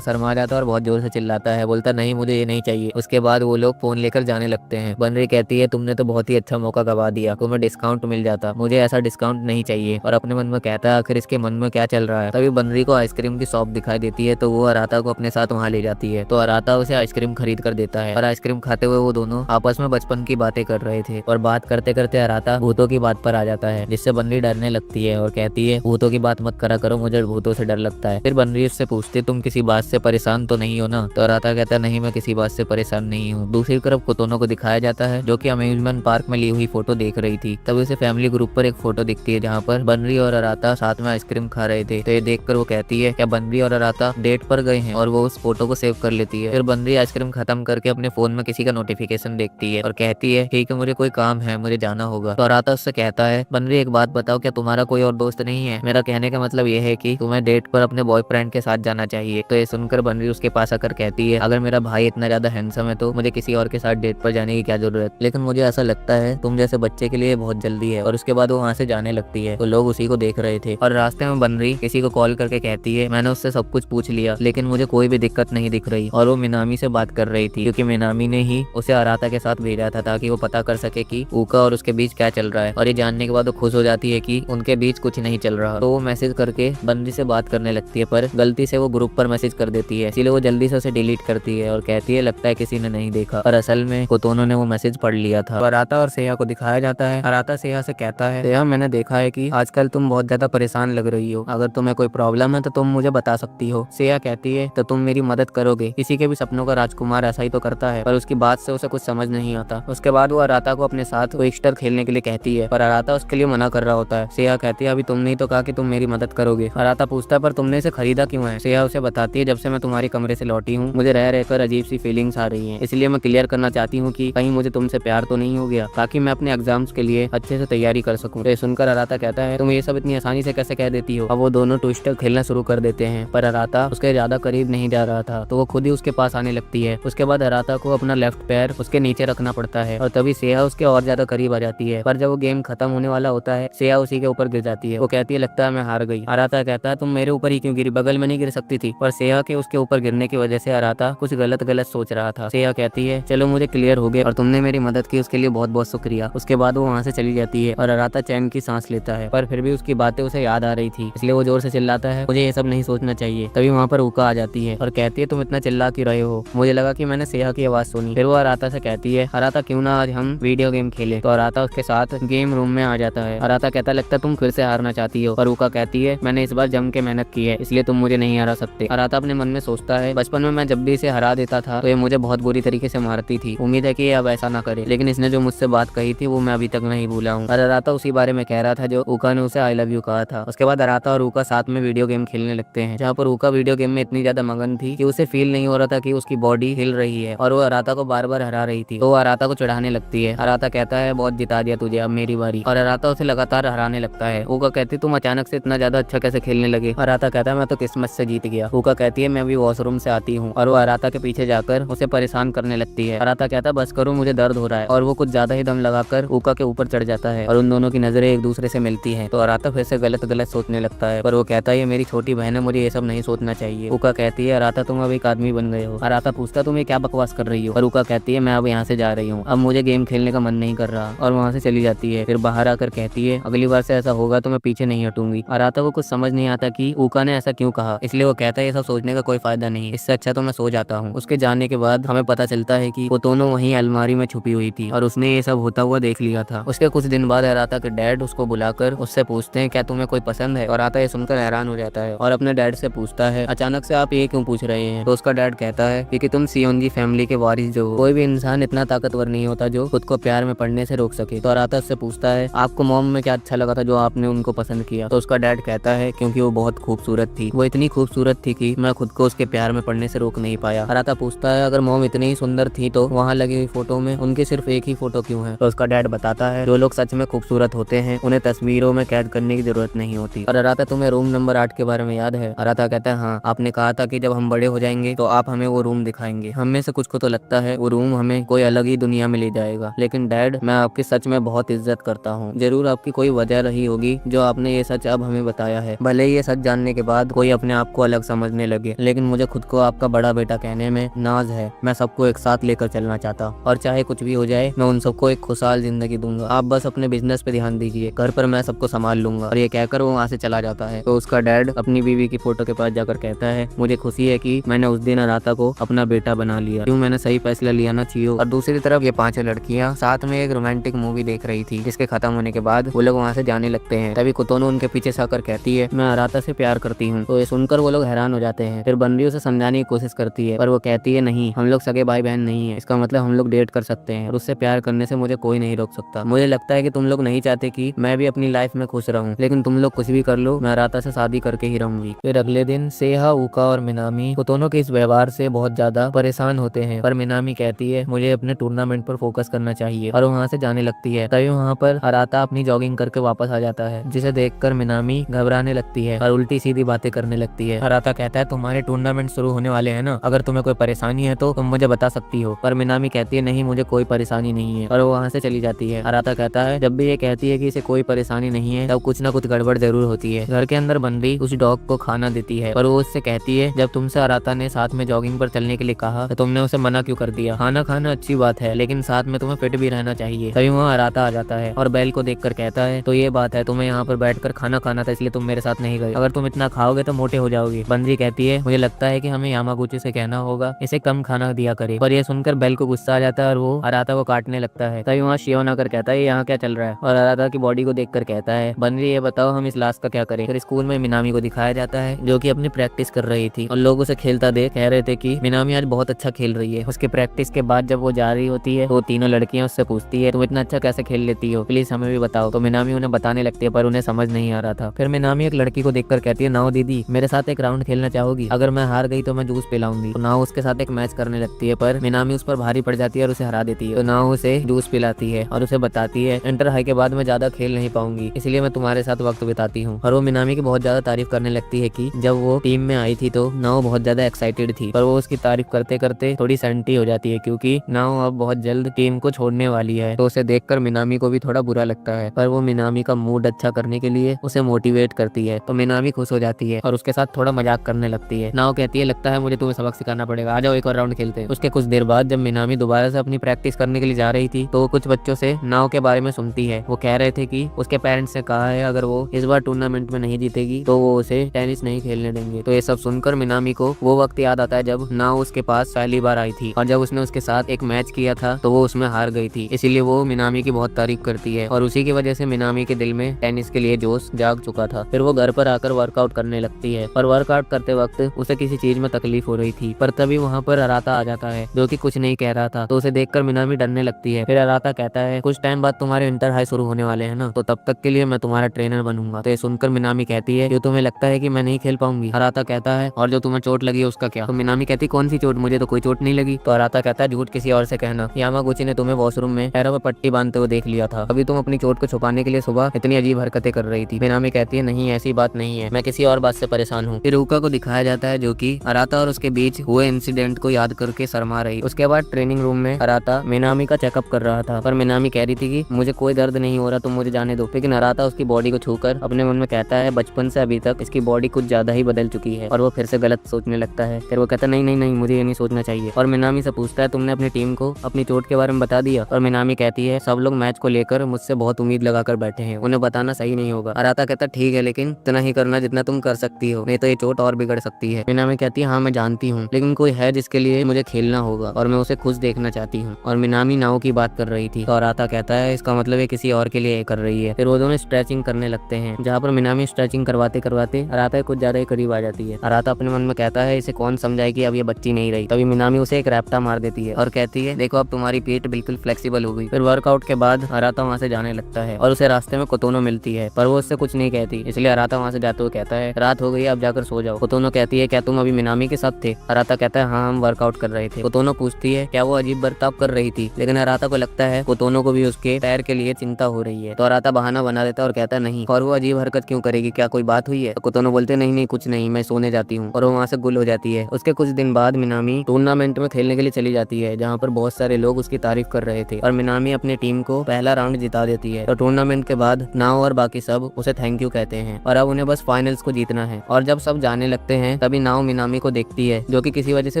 शर्मा जाता है और बहुत जोर से चिल्लाता है, बोलता नहीं मुझे ये नहीं चाहिए। उसके बाद वो लोग फोन लेकर जाने लगते हैं। बनरी कहती है तुमने तो बहुत ही अच्छा मौका गवा दिया, तुम्हें डिस्काउंट मिल जाता, मुझे ऐसा डिस्काउंट नहीं चाहिए। और अपने मन में कहता है आखिर इसके मन में क्या चल रहा है। तभी बनरी को आइसक्रीम की शॉप दिखाई देती है, तो वो अराता को अपने साथ वहाँ ले जाती है। तो अराता उसे आइसक्रीम खरीद कर देता है और आइसक्रीम खाते हुए वो दोनों आपस में बचपन की बातें कर रहे थे। और बात करते करते अराता भूतों की बात पर आ जाता है, जिससे बनरी डरने लगती है और कहती है भूतों की बात मत करा करो, मुझे भूतों से डर लगता है। फिर बनरी उससे पूछती तुम किसी बात से परेशान तो नहीं हो ना? तो अराता कहता नहीं मैं किसी बात से परेशान नहीं हूँ। दूसरी तरफ कोतोनो को दिखाया जाता है जो कि अम्यूजमेंट पार्क में ली हुई फोटो देख रही थी। तभी उसे फैमिली ग्रुप पर एक फोटो दिखती है जहाँ पर बनरी और अराता साथ में आइसक्रीम खा रहे थे। तो ये देखकर वो कहती है क्या बनरी और अराता डेट पर गए हैं, और वो उस फोटो को सेव कर लेती है। फिर बनरी आइसक्रीम खत्म करके अपने फोन में किसी का नोटिफिकेशन देखती है और कहती है ठीक है मुझे कोई काम है, मुझे जाना होगा। तो अराता उससे कहता है बनरी एक बात बताओ, क्या तुम्हारा कोई और दोस्त नहीं है? मेरा कहने का मतलब ये है कि तुम्हें डेट पर अपने बॉयफ्रेंड के साथ जाना चाहिए। तो ये सुनकर बनरी उसके पास आकर कहती है अगर मेरा भाई इतना ज्यादा हैंडसम है तो मुझे किसी और के साथ डेट पर जाने की क्या जरूरत, लेकिन मुझे ऐसा लगता है तुम जैसे बच्चे के लिए बहुत जल्दी है। और उसके बाद वो वहाँ से जाने लगती है। तो लोग उसी को देख रहे थे और रास्ते में बनरी किसी को कॉल करके कहती है मैंने उससे सब कुछ पूछ लिया लेकिन मुझे कोई भी दिक्कत नहीं दिख रही। और वो मिनामी से बात कर रही थी क्योंकि मिनामी ने ही उसे अराता के साथ भेजा था ताकि वो पता कर सके कि ऊका और उसके बीच क्या चल रहा है। और ये जानने के बाद वो खुश हो जाती है कि उनके बीच कुछ नहीं चल रहा। तो वो मैसेज करके बनरी से बात करने लगती है, पर गलती से वो ग्रुप पर मैसेज कर देती है, इसीलिए वो जल्दी से उसे डिलीट करती है और कहती है लगता है किसी ने नहीं देखा। और असल में कोतोनो ने वो मैसेज पढ़ लिया था। अराता और सेया को दिखाया जाता है। अराता सेया से कहता है सेया मैंने देखा है कि आजकल तुम बहुत ज्यादा परेशान लग रही हो, अगर तुम्हें कोई प्रॉब्लम है तो तुम मुझे बता सकती हो। सेया कहती है तो तुम मेरी मदद करोगे? किसी के भी सपनों का राजकुमार ऐसा ही तो करता है। पर उसकी बात से उसे कुछ समझ नहीं आता। उसके बाद वो अराता को अपने साथ ट्विस्टर खेलने के लिए कहती है, पर अराता उसके लिए मना कर रहा होता है। सेया कहती है अभी तुमने ही तो कहा कि तुम मेरी मदद करोगे। अराता पूछता है पर तुमने इसे खरीदा क्यों है? सेया उसे बताती है जब से मैं तुम्हारे कमरे से लौटी हूँ मुझे रह रहकर अजीब सी फीलिंग्स आ रही है, इसलिए मैं क्लियर करना चाहती हूँ कि कहीं मुझे तुमसे प्यार तो नहीं हो गया, ताकि मैं अपने एग्जाम्स के लिए अच्छे से तैयारी कर सकूँ। तो सुनकर अराता कहता है तुम ये सब इतनी आसानी से कैसे कह देती हो? अब वो दोनों ट्विस्टर खेलना शुरू कर देते हैं, पर अराता उसके ज्यादा करीब नहीं जा रहा था तो वो खुद ही उसके पास आने लगती है। उसके बाद अराता को अपना लेफ्ट पैर उसके नीचे रखना पड़ता है और तभी सेया उसके और ज्यादा करीब आ जाती है। पर जब वो गेम खत्म होने वाला होता है सेया उसी के ऊपर गिर जाती है। वो कहती है लगता है मैं हार गई। अराता कहता है तुम मेरे ऊपर ही क्यों गिरी, बगल में नहीं गिर सकती थी? पर सेया के उसके ऊपर गिरने की वजह से अराता कुछ गलत सोच रहा था। सेया कहती है चलो मुझे क्लियर हो गया और तुमने मेरी मदद की उसके लिए बहुत बहुत शुक्रिया। उसके बाद वो वहाँ से चली जाती है और अराता चैन की सांस लेता है, पर फिर भी उसकी बातें उसे याद आ रही थी, इसलिए वो जोर से चिल्लाता है मुझे ये सब नहीं सोचना चाहिए। तभी वहाँ पर ऊका आ जाती है और कहती है तुम इतना चिल्ला क्यों रहे हो? मुझे लगा कि मैंने सेया की आवाज सुनी। फिर वो अराता से कहती है अराता क्यों ना आज हम वीडियो गेम खेले? तो अराता उसके साथ गेम रूम में आ जाता है। अराता कहता लगता तुम फिर से हारना चाहती हो, और ऊका कहती है मैंने इस बार जम के मेहनत की है इसलिए तुम मुझे नहीं हरा सकते। अराता अपने मन में सोचता है बचपन में मैं जब भी इसे हरा देता था तो ये मुझे बहुत बुरी तरीके से मारती थी, उम्मीद है कि ये अब ऐसा ना करे, लेकिन इसने जो मुझसे बात कही थी वो मैं अभी तक नहीं भूला हूँ। और अराता उसी बारे में कह रहा था जो ऊका ने उसे आई लव यू कहा था। उसके बाद अराता और ऊका साथ में वीडियो गेम खेलने लगते हैं, जहाँ पर ऊका वीडियो गेम में इतनी ज्यादा मगन थी कि उसे फील नहीं हो रहा था कि उसकी बॉडी हिल रही है और वो अराता को बार बार हरा रही थी। तो वो अराता को चढ़ाने लगती है। अराता कहता है बहुत जिता दिया तुझे, अब मेरी बारी। और अराता उसे लगातार हराने लगता है। ऊका कहती तुम अचानक से इतना ज्यादा अच्छा कैसे खेलने लगे? अराता कहता कहता है मैं तो किस्मत से जीत गया। ऊका कहती है मैं अभी वॉशरूम से आती हूँ, और वो अराता के पीछे जाकर उसे परेशान करने लगती है। अराता कहता है बस करो, मुझे दर्द हो रहा है, और वो कुछ ज्यादा ही दम लगाकर ऊका के ऊपर चढ़ जाता है और उन दोनों की नजरें एक दूसरे से मिलती हैं। तो अराता फिर से गलत गलत सोचने लगता है, पर वो कहता है ये मेरी छोटी बहन है, मुझे ये सब नहीं सोचना चाहिए। ऊका कहती है अराता तुम अब एक आदमी बन गए हो। अराता पूछता तुम ये क्या बकवास कर रही हो, और ऊका कहती है मैं अब यहाँ से जा रही हूँ, अब मुझे गेम खेलने का मन नहीं कर रहा, और वहाँ से चली जाती है। फिर बाहर आकर कहती है अगली बार से ऐसा होगा तो मैं पीछे नहीं हटूंगी। अराता को कुछ समझ नहीं आता कि ऊका ने ऐसा क्यों कहा, इसलिए वो कहता है ये सब सोचने का कोई फायदा नहीं, इससे अच्छा तो मैं सो जाता हूँ। उसके जाने के बाद हमें पता चलता है कि वो दोनों वहीं अलमारी में छुपी हुई थी और उसने ये सब होता हुआ देख लिया था। उसके कुछ दिन बाद अराता के डैड उसको बुलाकर उससे पूछते हैं क्या तुम्हें कोई पसंद है, और अराता ये सुनकर हैरान हो जाता है और अपने डैड से पूछता है अचानक से आप ये क्यों पूछ रहे हैं। तो उसका डैड कहता है क्योंकि तुम सियोंजी फैमिली के वारिस जो हो, कोई भी इंसान इतना ताकतवर नहीं होता जो खुद को प्यार में पड़ने से रोक सके। तो अराता उससे पूछता है आपको मॉम में क्या अच्छा लगा था जो आपने उनको पसंद किया। तो उसका डैड कहता है क्योंकि वो बहुत खूबसूरत थी, वो इतनी खूबसूरत थी कि मैं खुद को उसके प्यार में पड़ने से रोक नहीं पाया। अराता पूछता है अगर मॉम इतनी ही सुंदर थी तो वहाँ लगी हुई फोटो में उनकी सिर्फ एक ही फोटो क्यों है। तो उसका डैड बताता है जो लोग सच में खूबसूरत होते हैं उन्हें तस्वीरों में कैद करने की जरूरत नहीं होती। और अराता तुम्हें रूम नंबर 8 के बारे में याद है। अराता कहता है हाँ, आपने कहा था कि जब हम बड़े हो जाएंगे तो आप हमें वो रूम दिखाएंगे। हम में से कुछ को तो लगता है वो रूम हमें कोई अलग ही दुनिया में ले जाएगा, लेकिन डैड मैं आपकी सच में बहुत इज्जत करता हूँ। जरूर आपकी कोई वजह रही होगी जो आपने ये सच अब हमें बताया है, भले ही ये सच जानने के बाद कोई अपने आप को अलग समझने लगे, लेकिन मुझे खुद को आपका बड़ा बेटा कहने में नाज है। मैं सबको एक साथ लेकर चलना चाहता, और चाहे कुछ भी हो जाए मैं उन सबको एक खुशहाल जिंदगी दूंगा। आप बस अपने बिजनेस पे ध्यान दीजिए, घर पर मैं सबको संभाल लूंगा। और ये कहकर वो वहाँ से चला जाता है। तो उसका डैड अपनी बीवी की फोटो के पास जाकर कहता है मुझे खुशी है कि मैंने उस दिन अराता को अपना बेटा बना लिया, क्यों मैंने सही फैसला लिया ना चियो। और दूसरी तरफ ये पांचों लड़कियां साथ में एक रोमांटिक मूवी देख रही थी, जिसके खत्म होने के बाद वो लोग वहाँ से जाने लगते हैं। तभी कुतोनो उनके पीछे से आकर कहती है मैं अराता से प्यार करती हूँ। तो ये सुनकर वो लोग हैरान हो जाते हैं। फिर बंदी उसे समझाने की कोशिश करती है, पर वो कहती है नहीं, हम लोग सगे भाई बहन नहीं है, इसका मतलब हम लोग डेट कर सकते हैं और उससे प्यार करने से मुझे कोई नहीं रोक सकता। मुझे लगता है कि तुम लोग नहीं चाहते कि मैं भी अपनी लाइफ में खुश रहूं, लेकिन तुम लोग कुछ भी कर लो, मैं अराता से शादी करके ही रहूंगी। फिर अगले दिन सेहा, ऊका और मिनामी कुतोनो के इस व्यवहार से बहुत ज्यादा परेशान होते हैं, पर मिनामी कहती है मुझे अपने टूर्नामेंट पर फोकस करना चाहिए, और वहाँ से जाने लगती है। तभी वहाँ पर अराता अपनी जॉगिंग करके वापस आ जाता है, जिसे देखकर मिनामी घबराने लगती है और उल्टी सीधी बातें करने लगती है। अराता कहता है तुम्हारे टूर्नामेंट शुरू होने वाले हैं ना, अगर तुम्हें कोई परेशानी है तो तुम मुझे बता सकती हो। पर मिनामी कहती है नहीं, मुझे कोई परेशानी नहीं है, और वो वहाँ से चली जाती है। अराता कहता है जब भी ये कहती है कि इसे कोई परेशानी नहीं है तब कुछ ना कुछ गड़बड़ जरूर होती है। घर के अंदर बंदी उस डॉग को खाना देती है, पर वो उससे कहती है जब तुमसे अराता ने साथ में जॉगिंग पर चलने के लिए कहा तो तुमने उसे मना क्यों कर दिया। खाना खाना अच्छी बात है, लेकिन साथ में तुम्हें फिट भी रहना चाहिए। तभी वहाँ अराता आ जाता है और बैल को देखकर कहता है तो ये बात है, तुम्हें यहाँ पर बैठकर खाना खाना था इसलिए तुम मेरे साथ नहीं गए, अगर तुम इतना खाओगे तो मोटे हो जाओगे। बंदी कहती है मुझे लगता है कि हमें यामागुची से कहना होगा इसे कम खाना दिया करे, पर यह सुनकर बैल को गुस्सा आ जाता है और वो अराता को काटने लगता है। तभी वहाँ शियोन आकर कहता है यहाँ क्या चल रहा है, और अराता की बॉडी को देखकर कहता है बंदी ये बताओ हम इस लाश का क्या करें। फिर स्कूल में मिनामी को दिखाया जाता है जो कि अपनी प्रैक्टिस कर रही थी, और लोग उसे खेलता देख कह रहे थे कि मिनामी आज बहुत अच्छा खेल रही है। उसके प्रैक्टिस के बाद जब वो जा रही होती है तो तीनों लड़कियां उससे पूछती है तुम इतना अच्छा कैसे खेल लेती हो, प्लीज हमें भी बताओ। तो मिनामी उन्हें बताने लगती है, पर उन्हें समझ नहीं आ रहा था। फिर मिनामी एक लड़की को देखकर कहती है नाओ दीदी मेरे साथ एक राउंड खेलना चाहोगी, अगर मैं हार गई तो मैं जूस पिलाऊंगी। तो नाओ उसके साथ एक मैच करने लगती है, पर मिनामी उस पर भारी पड़ जाती है और उसे हरा देती है। तो नाओ उसे जूस पिलाती है और उसे बताती है इंटर हाई के बाद मैं ज्यादा खेल नहीं पाऊंगी, इसलिए मैं तुम्हारे साथ वक्त बिताती हूँ। और वो मिनामी की बहुत ज्यादा तारीफ करने लगती है कि जब वो टीम में आई थी तो नाओ बहुत ज्यादा एक्साइटेड थी, पर वो उसकी तारीफ करते करते थोड़ी सैंटी हो जाती है क्योंकि नाओ अब बहुत जल्द टीम को छोड़ने वाली है। तो उसे देखकर मिनामी को भी थोड़ा बुरा लगता है, पर वो मिनामी का मूड अच्छा करने के लिए उसे मोटिवेट करती है। तो मिनामी खुश हो जाती है और उसके साथ थोड़ा मजाक करने लगती है। नाओ कहती है लगता है मुझे तुम्हें सबक सिखाना पड़ेगा, आ जाओ एक और राउंड खेलते हैं। उसके कुछ देर बाद जब मिनामी दोबारा से अपनी प्रैक्टिस करने के लिए जा रही थी तो वो कुछ बच्चों से नाओ के बारे में सुनती है। वो कह रहे थे कि उसके पेरेंट्स ने कहा है अगर वो इस बार टूर्नामेंट में नहीं जीतेगी तो वो उसे टेनिस नहीं खेलने देंगे। तो ये सब सुनकर मिनामी को वो वक्त याद आता है जब नाओ उसके पास पहली बार आई थी और जब उसने उसके साथ एक मैच किया था तो वो उसमें हार गई थी, इसीलिए वो मिनामी की बहुत तारीफ करती है और उसी की वजह से मिनामी के दिल में टेनिस के लिए जोश जाग चुका था। फिर वो घर पर आकर वर्कआउट करने लगती है, पर वर्कआउट करते वक्त उसे किसी चीज में तकलीफ हो रही थी, पर तभी वहाँ पर अराता आ जाता है जो कि कुछ नहीं कह रहा था। तो उसे देखकर मिनामी डरने लगती है। फिर अराता कहता है कुछ टाइम बाद तुम्हारे इंटर हाई शुरू होने वाले हैं ना, तो तब तक के लिए मैं तुम्हारा ट्रेनर बनूंगा। तो ये सुनकर मिनामी कहती है जो तुम्हें लगता है कि मैं नहीं खेल पाऊंगी। अराता कहता है और जो तुम्हें चोट लगी है उसका क्या। तो मिनामी कहती कौन सी चोट, मुझे तो कोई चोट नहीं लगी। तो अराता कहता है झूठ किसी और से कहना, यामागुची ने तुम्हें वॉशरूम में पैरों पर पट्टी बांधते हुए देख लिया था, अभी तुम अपनी चोट को छुपाने के लिए सुबह इतनी अजीब हरकतें कर रही थी। मिनामी कहती है नहीं ऐसी बात नहीं है, मैं किसी और बात से परेशान हूँ। फिर ऊका को दिखाया जाता है जो कि अराता और उसके बीच हुए इंसिडेंट को याद करके शर्मा रही। उसके बाद ट्रेनिंग रूम में अराता मिनामी का चेकअप कर रहा था, पर मिनामी कह रही थी कि मुझे कोई दर्द नहीं हो रहा, तुम मुझे जाने दो। लेकिन अराता उसकी बॉडी को छूकर अपने मन में कहता है बचपन से अभी तक इसकी बॉडी कुछ ज्यादा ही बदल चुकी है, और वो फिर से गलत सोचने लगता है। फिर वो कहता है नहीं नहीं नहीं, मुझे ये नहीं सोचना चाहिए। और मिनामी से पूछता है तुमने अपनी टीम को अपनी चोट के बारे में बता दिया? और मिनामी कहती है सब लोग मैच को लेकर मुझसे बहुत उम्मीद लगाकर बैठे हैं, उन्हें बताना सही नहीं होगा। अराता कहता ठीक है, लेकिन इतना ही करना जितना तुम कर सकती हो, नहीं तो ये चोट और बिगड़ सकती है। मिनामी कहती है हाँ मैं जानती हूँ, लेकिन कोई है जिसके लिए मुझे खेलना होगा और मैं उसे खुश देखना चाहती हूँ। और मिनामी नाओ की बात कर रही थी, तो अराता कहता है इसका मतलब ये किसी और के लिए कर रही है। फिर वो दोनों स्ट्रेचिंग करने लगते हैं, जहाँ पर मिनामी स्ट्रेचिंग करवाते करवाते अराता कुछ ज्यादा ही करीब आ जाती है। अराता अपने मन में कहता है इसे कौन समझाए कि अब ये बच्ची नहीं रही। तभी मिनामी उसे एक रैप्टा मार देती है और कहती है देखो अब तुम्हारी पीठ बिल्कुल फ्लेक्सिबल हो गई। फिर वर्कआउट के बाद अराता वहाँ से जाने लगता है और उसे रास्ते में कोतोनो मिलती है, पर वो उससे कुछ नहीं कहती, इसलिए अराता वहाँ से जाते हुए कहता है रात हो गई, अब जाकर सो जाओ। कोतोनो कहती है क्या तुम अभी मिनामी के साथ थे? अराता कहता है हाँ हम वर्कआउट कर रहे थे। कोतोनो पूछती है क्या वो अजीब बर्ताव कर रही थी? लेकिन अराता को लगता है कोतोनो को भी उसके पैर के लिए चिंता हो रही है, तो अराता बहाना बना देता है और कहता है नहीं, और वो अजीब हरकत क्यों करेगी, क्या कोई बात हुई है? तो कोतोनो बोलते नहीं नहीं कुछ नहीं, मैं सोने जाती हूँ, और वो वहाँ से गुल हो जाती है। उसके कुछ दिन बाद मिनामी टूर्नामेंट में खेलने के लिए चली जाती है, जहाँ पर बहुत सारे लोग उसकी तारीफ कर रहे थे, और मिनामी अपनी टीम को पहला राउंड जिता देती है। तो टूर्नामेंट के बाद नाओ और बाकी सब उसे थैंक यू कहते हैं, और अब उन्हें बस फाइनल्स को जीतना है। और जब सब जाने लगते हैं तभी नाओ मिनामी को देखती है जो कि किसी वजह से